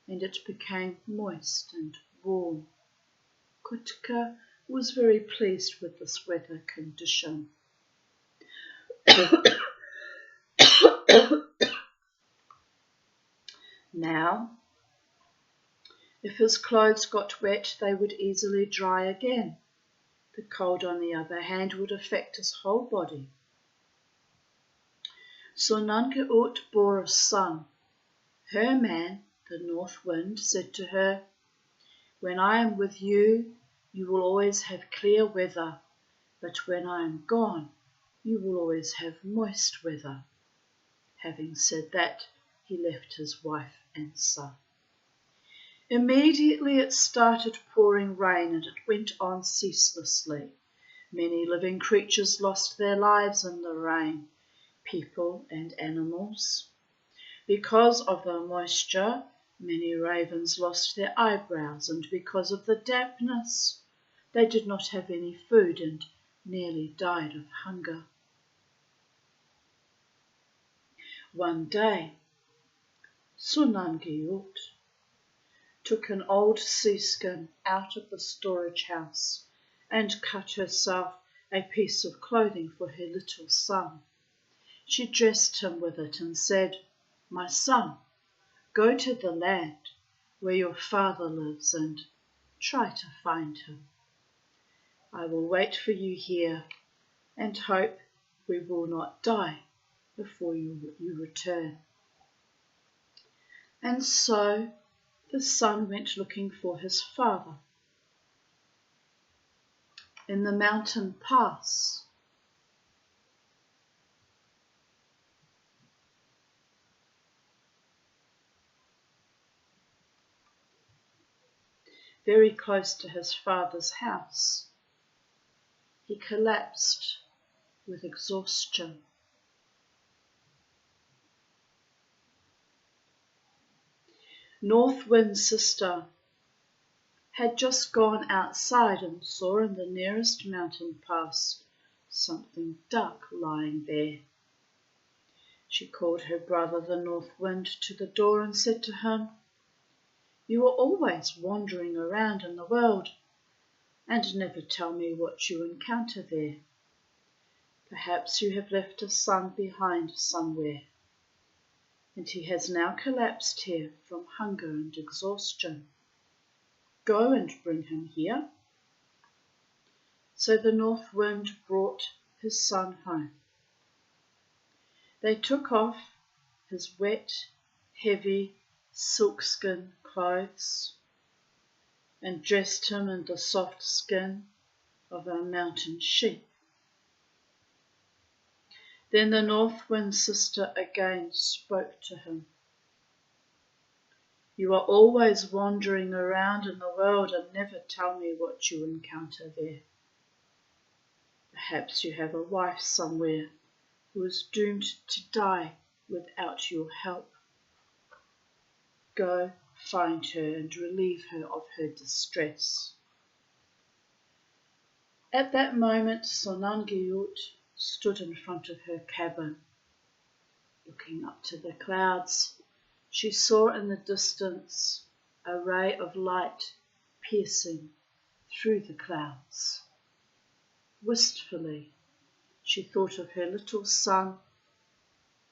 and it became moist and warm. Kutka was very pleased with this weather condition. Now, if his clothes got wet, they would easily dry again. The cold, on the other hand, would affect his whole body. Sunangaut bore a son. Her man, the north wind, said to her, "When I am with you, you will always have clear weather, but when I am gone, you will always have moist weather." Having said that, he left his wife and son. Immediately it started pouring rain, and it went on ceaselessly. Many living creatures lost their lives in the rain, people and animals. Because of the moisture, many ravens lost their eyebrows, and because of the dampness, they did not have any food and nearly died of hunger. One day, Sunangiut took an old seaskin out of the storage house and cut herself a piece of clothing for her little son. She dressed him with it and said, "My son, go to the land where your father lives and try to find him. I will wait for you here and hope we will not die before you return." And so the son went looking for his father. In the mountain pass, very close to his father's house, he collapsed with exhaustion. North Wind's sister had just gone outside and saw in the nearest mountain pass something dark lying there. She called her brother the North Wind to the door and said to him, "You are always wandering around in the world and never tell me what you encounter there. Perhaps you have left a son behind somewhere, and he has now collapsed here from hunger and exhaustion. Go and bring him here." So the North Wind brought his son home. They took off his wet, heavy silkskin clothes and dressed him in the soft skin of a mountain sheep. Then the North Wind's sister again spoke to him. "You are always wandering around in the world and never tell me what you encounter there. Perhaps you have a wife somewhere who is doomed to die without your help. Go find her and relieve her of her distress." At that moment, Sunangiut stood in front of her cabin. Looking up to the clouds, she saw in the distance a ray of light piercing through the clouds. Wistfully, she thought of her little son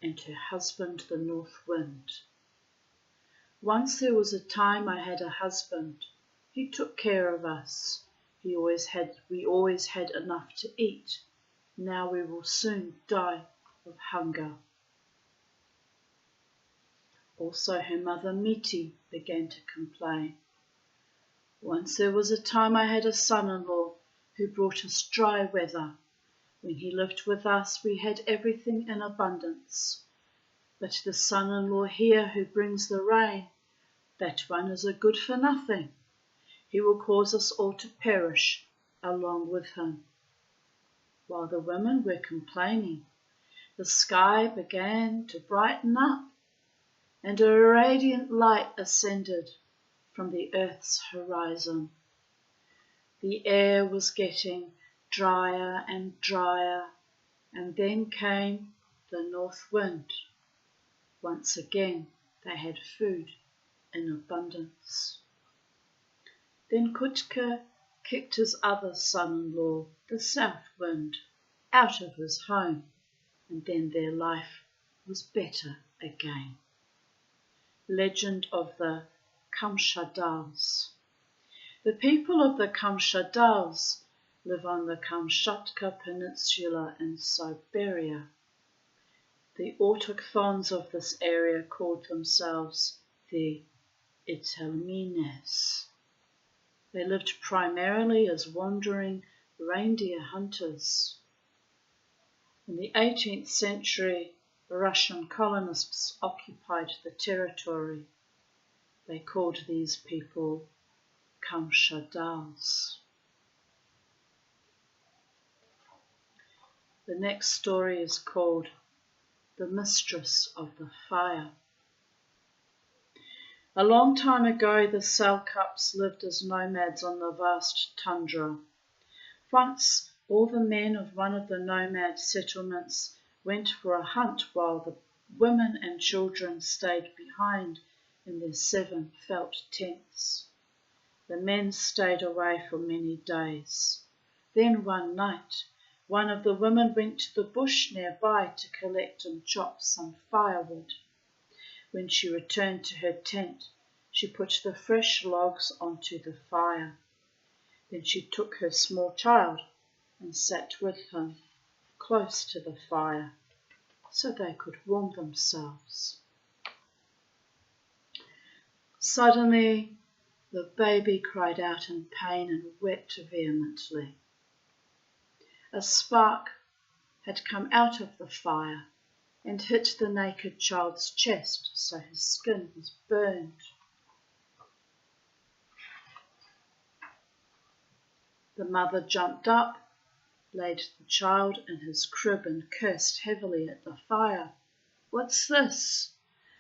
and her husband the north wind. Once there was a time I had a husband. He took care of us. We always had enough to eat. Now we will soon die of hunger. Also her mother Miti began to complain. Once there was a time I had a son-in-law who brought us dry weather. When he lived with us, we had everything in abundance. But the son-in-law here who brings the rain, that one is a good for nothing. He will cause us all to perish along with him. While the women were complaining, the sky began to brighten up, and a radiant light ascended from the earth's horizon. The air was getting drier and drier, and then came the north wind. Once again they had food in abundance. Then Kutka kicked his other son-in-law, the south wind, out of his home, and then their life was better again. Legend of the Kamchadals. The people of the Kamchadals live on the Kamchatka Peninsula in Siberia. The autochthons of this area called themselves the Itelmines. They lived primarily as wandering reindeer hunters. In the 18th century, Russian colonists occupied the territory. They called these people Kamchadals. The next story is called The Mistress of the Fire. A long time ago, the Selkups lived as nomads on the vast tundra. Once, all the men of one of the nomad settlements went for a hunt while the women and children stayed behind in their 7 felt tents. The men stayed away for many days. Then one night, one of the women went to the bush nearby to collect and chop some firewood. When she returned to her tent, she put the fresh logs onto the fire. Then she took her small child and sat with him close to the fire so they could warm themselves. Suddenly, the baby cried out in pain and wept vehemently. A spark had come out of the fire and hit the naked child's chest, so his skin was burned. The mother jumped up, laid the child in his crib and cursed heavily at the fire. "What's this?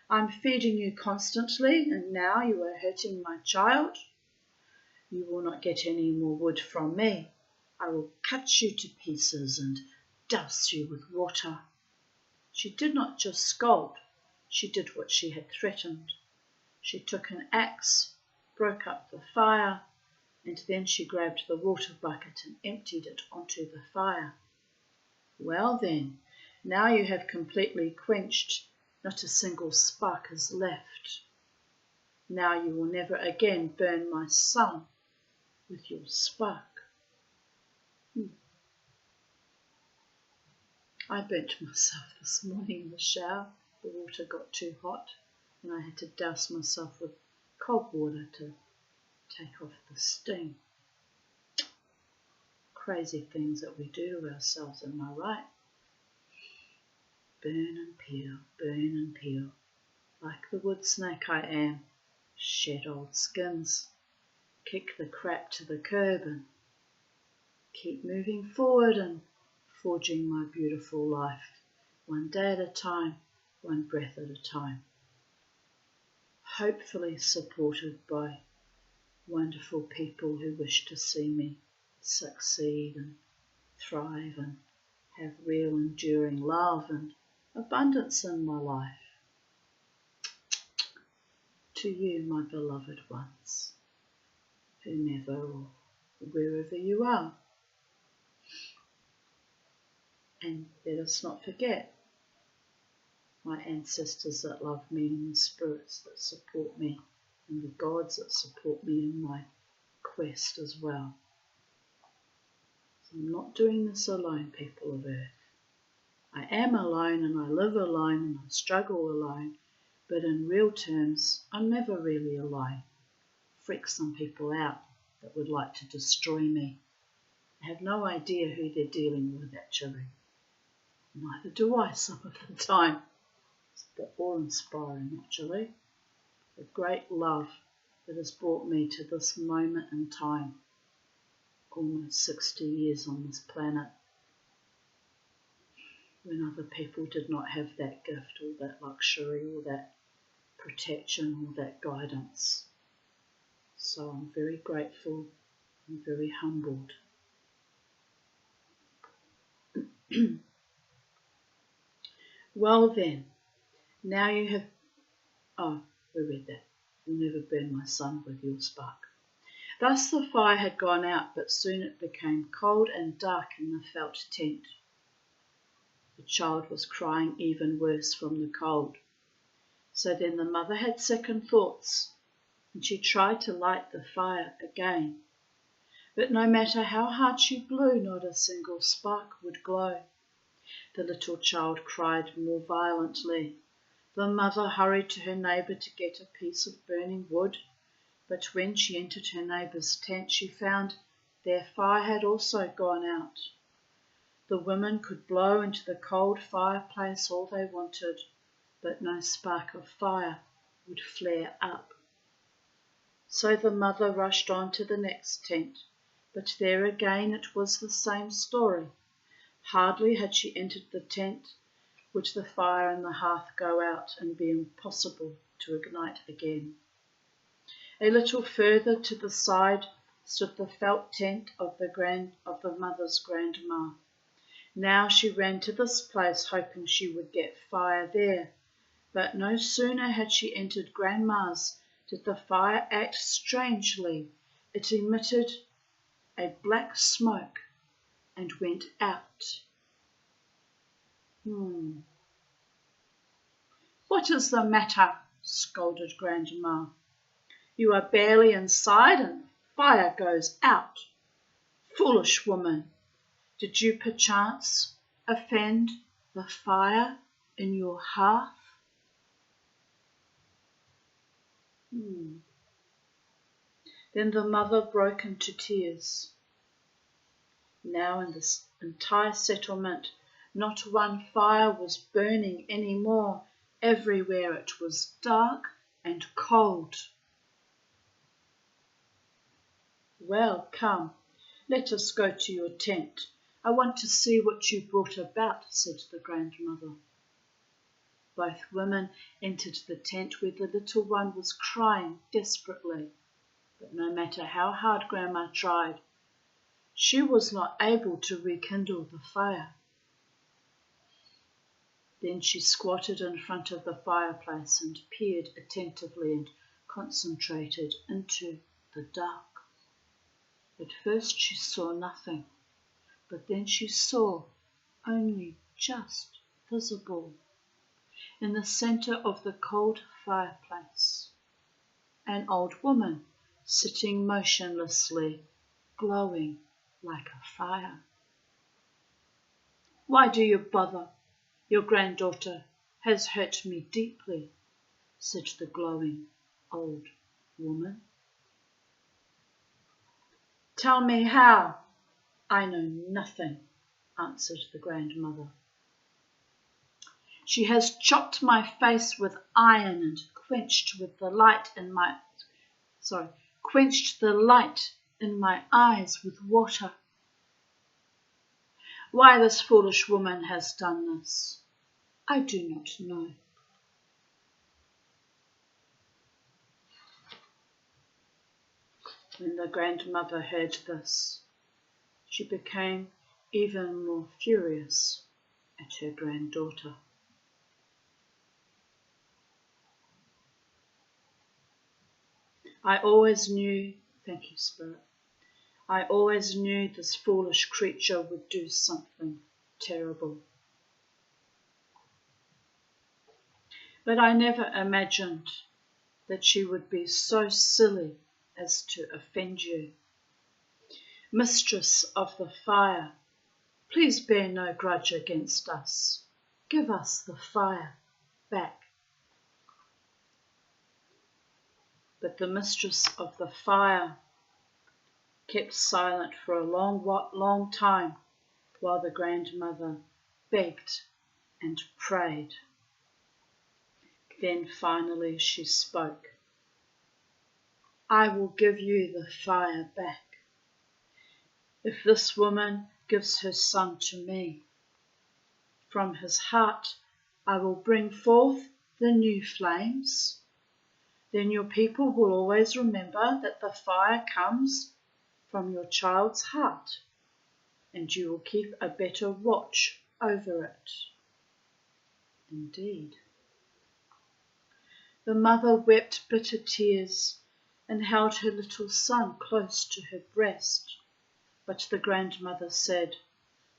I'm feeding you constantly, and now you are hurting my child. You will not get any more wood from me. I will cut you to pieces and douse you with water." She did not just scold, she did what she had threatened. She took an axe, broke up the fire, and then she grabbed the water bucket and emptied it onto the fire. "Well then, now you have completely quenched, not a single spark is left. Now you will never again burn my son with your spark." I burnt myself this morning in the shower. The water got too hot and I had to douse myself with cold water to take off the steam. Crazy things that we do to ourselves, am I right? Burn and peel, like the wood snake I am. Shed old skins, kick the crap to the curb and keep moving forward and forging my beautiful life, one day at a time, one breath at a time. Hopefully supported by wonderful people who wish to see me succeed and thrive and have real enduring love and abundance in my life. To you, my beloved ones, whomever or wherever you are. And let us not forget, my ancestors that love me, and the spirits that support me, and the gods that support me in my quest as well. So I'm not doing this alone, people of Earth. I am alone, and I live alone, and I struggle alone, but in real terms, I'm never really alone. Freak some people out that would like to destroy me. I have no idea who they're dealing with, actually. Neither do I some of the time. It's a bit awe-inspiring, actually. The great love that has brought me to this moment in time, almost 60 years on this planet, when other people did not have that gift or that luxury or that protection or that guidance. So I'm very grateful and very humbled. Well then, now you have... Oh, we read that. You'll never burn my sun with your spark. Thus the fire had gone out, but soon it became cold and dark in the felt tent. The child was crying even worse from the cold. So then the mother had second thoughts, and she tried to light the fire again. But no matter how hard she blew, not a single spark would glow. The little child cried more violently. The mother hurried to her neighbour to get a piece of burning wood, but when she entered her neighbour's tent, she found their fire had also gone out. The women could blow into the cold fireplace all they wanted, but no spark of fire would flare up. So the mother rushed on to the next tent, but there again it was the same story. Hardly had she entered the tent would the fire in the hearth go out and be impossible to ignite again. A little further to the side stood the felt tent of the mother's grandma. Now she ran to this place, hoping she would get fire there. But no sooner had she entered Grandma's did the fire act strangely. It emitted a black smoke and went out. What is the matter? Scolded Grandma. You are barely inside and the fire goes out. Foolish woman, did you perchance offend the fire in your hearth? Then the mother broke into tears. Now in this entire settlement, not one fire was burning any more. Everywhere it was dark and cold. Well, come, let us go to your tent. I want to see what you brought about, said the grandmother. Both women entered the tent where the little one was crying desperately. But no matter how hard Grandma tried, she was not able to rekindle the fire. Then she squatted in front of the fireplace and peered attentively and concentrated into the dark. At first she saw nothing, but then she saw only just visible, in the centre of the cold fireplace, an old woman sitting motionlessly, glowing like a fire. Why do you bother? Your granddaughter has hurt me deeply, said the glowing old woman. Tell me how. I know nothing, answered the grandmother. She has chopped my face with iron and quenched the light in my eyes with water. Why this foolish woman has done this, I do not know. When the grandmother heard this, she became even more furious at her granddaughter. I always knew, thank you, Spirit, I always knew this foolish creature would do something terrible. But I never imagined that she would be so silly as to offend you. Mistress of the fire, please bear no grudge against us. Give us the fire back. But the mistress of the fire kept silent for a long time while the grandmother begged and prayed. Then finally she spoke. I will give you the fire back if this woman gives her son to me. From his heart I will bring forth the new flames. Then your people will always remember that the fire comes from your child's heart, and you will keep a better watch over it. Indeed. The mother wept bitter tears and held her little son close to her breast. But the grandmother said,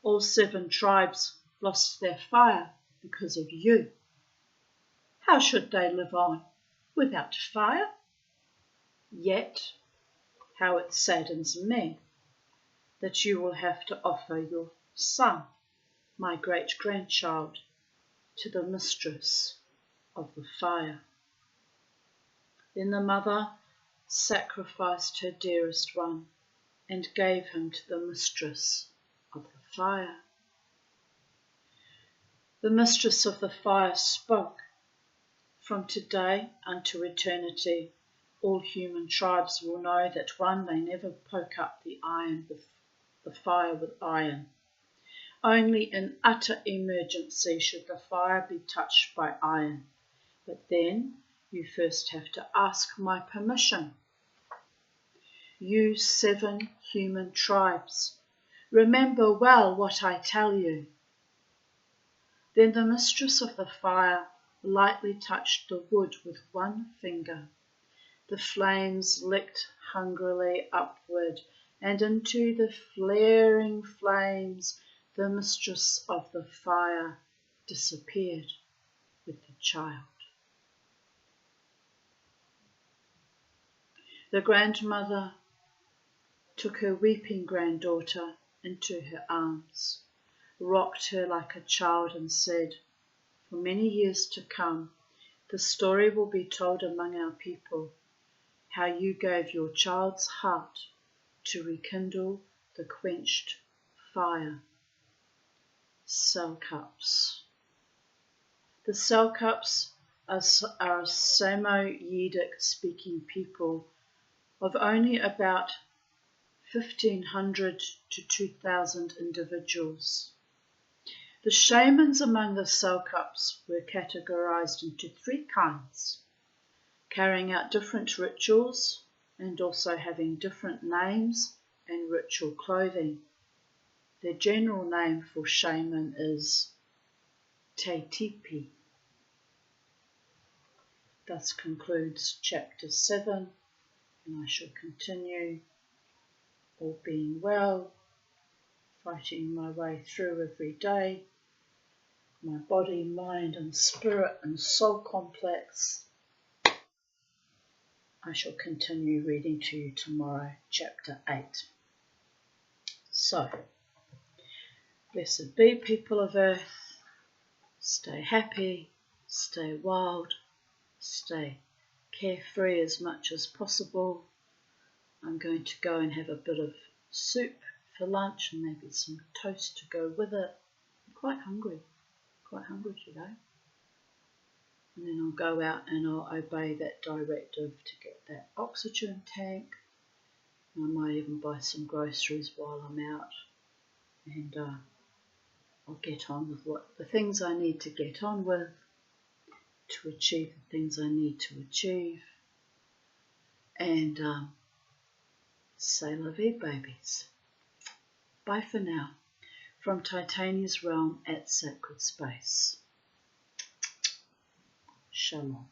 all 7 tribes lost their fire because of you. How should they live on without fire? Yet, how it saddens me that you will have to offer your son, my great-grandchild, to the mistress of the fire. Then the mother sacrificed her dearest one and gave him to the mistress of the fire. The mistress of the fire spoke. From today unto eternity, all human tribes will know that one may never poke up the fire with iron. Only in utter emergency should the fire be touched by iron. But then you first have to ask my permission. You 7 human tribes, remember well what I tell you. Then the mistress of the fire lightly touched the wood with one finger. The flames licked hungrily upward, and into the flaring flames the mistress of the fire disappeared with the child. The grandmother took her weeping granddaughter into her arms, rocked her like a child and said, for many years to come, the story will be told among our people, how you gave your child's heart to rekindle the quenched fire. Selkups. The Selkups are a Samo-Yiddish speaking people of only about 1,500 to 2,000 individuals. The shamans among the Selkups were categorized into 3 kinds, carrying out different rituals and also having different names and ritual clothing. Their general name for shaman is Teitipi. Thus concludes chapter 7, and I shall continue, all being well, fighting my way through every day, my body, mind and spirit and soul complex. I shall continue reading to you tomorrow, chapter 8. So, blessed be people of earth, stay happy, stay wild, stay carefree as much as possible. I'm going to go and have a bit of soup for lunch and maybe some toast to go with it. I'm quite hungry today. And then I'll go out and I'll obey that directive to get that oxygen tank. I might even buy some groceries while I'm out, and I'll get on with the things I need to get on with to achieve the things I need to achieve. And c'est la vie, babies. Bye for now. From Titania's realm at Sacred Space. Shalom.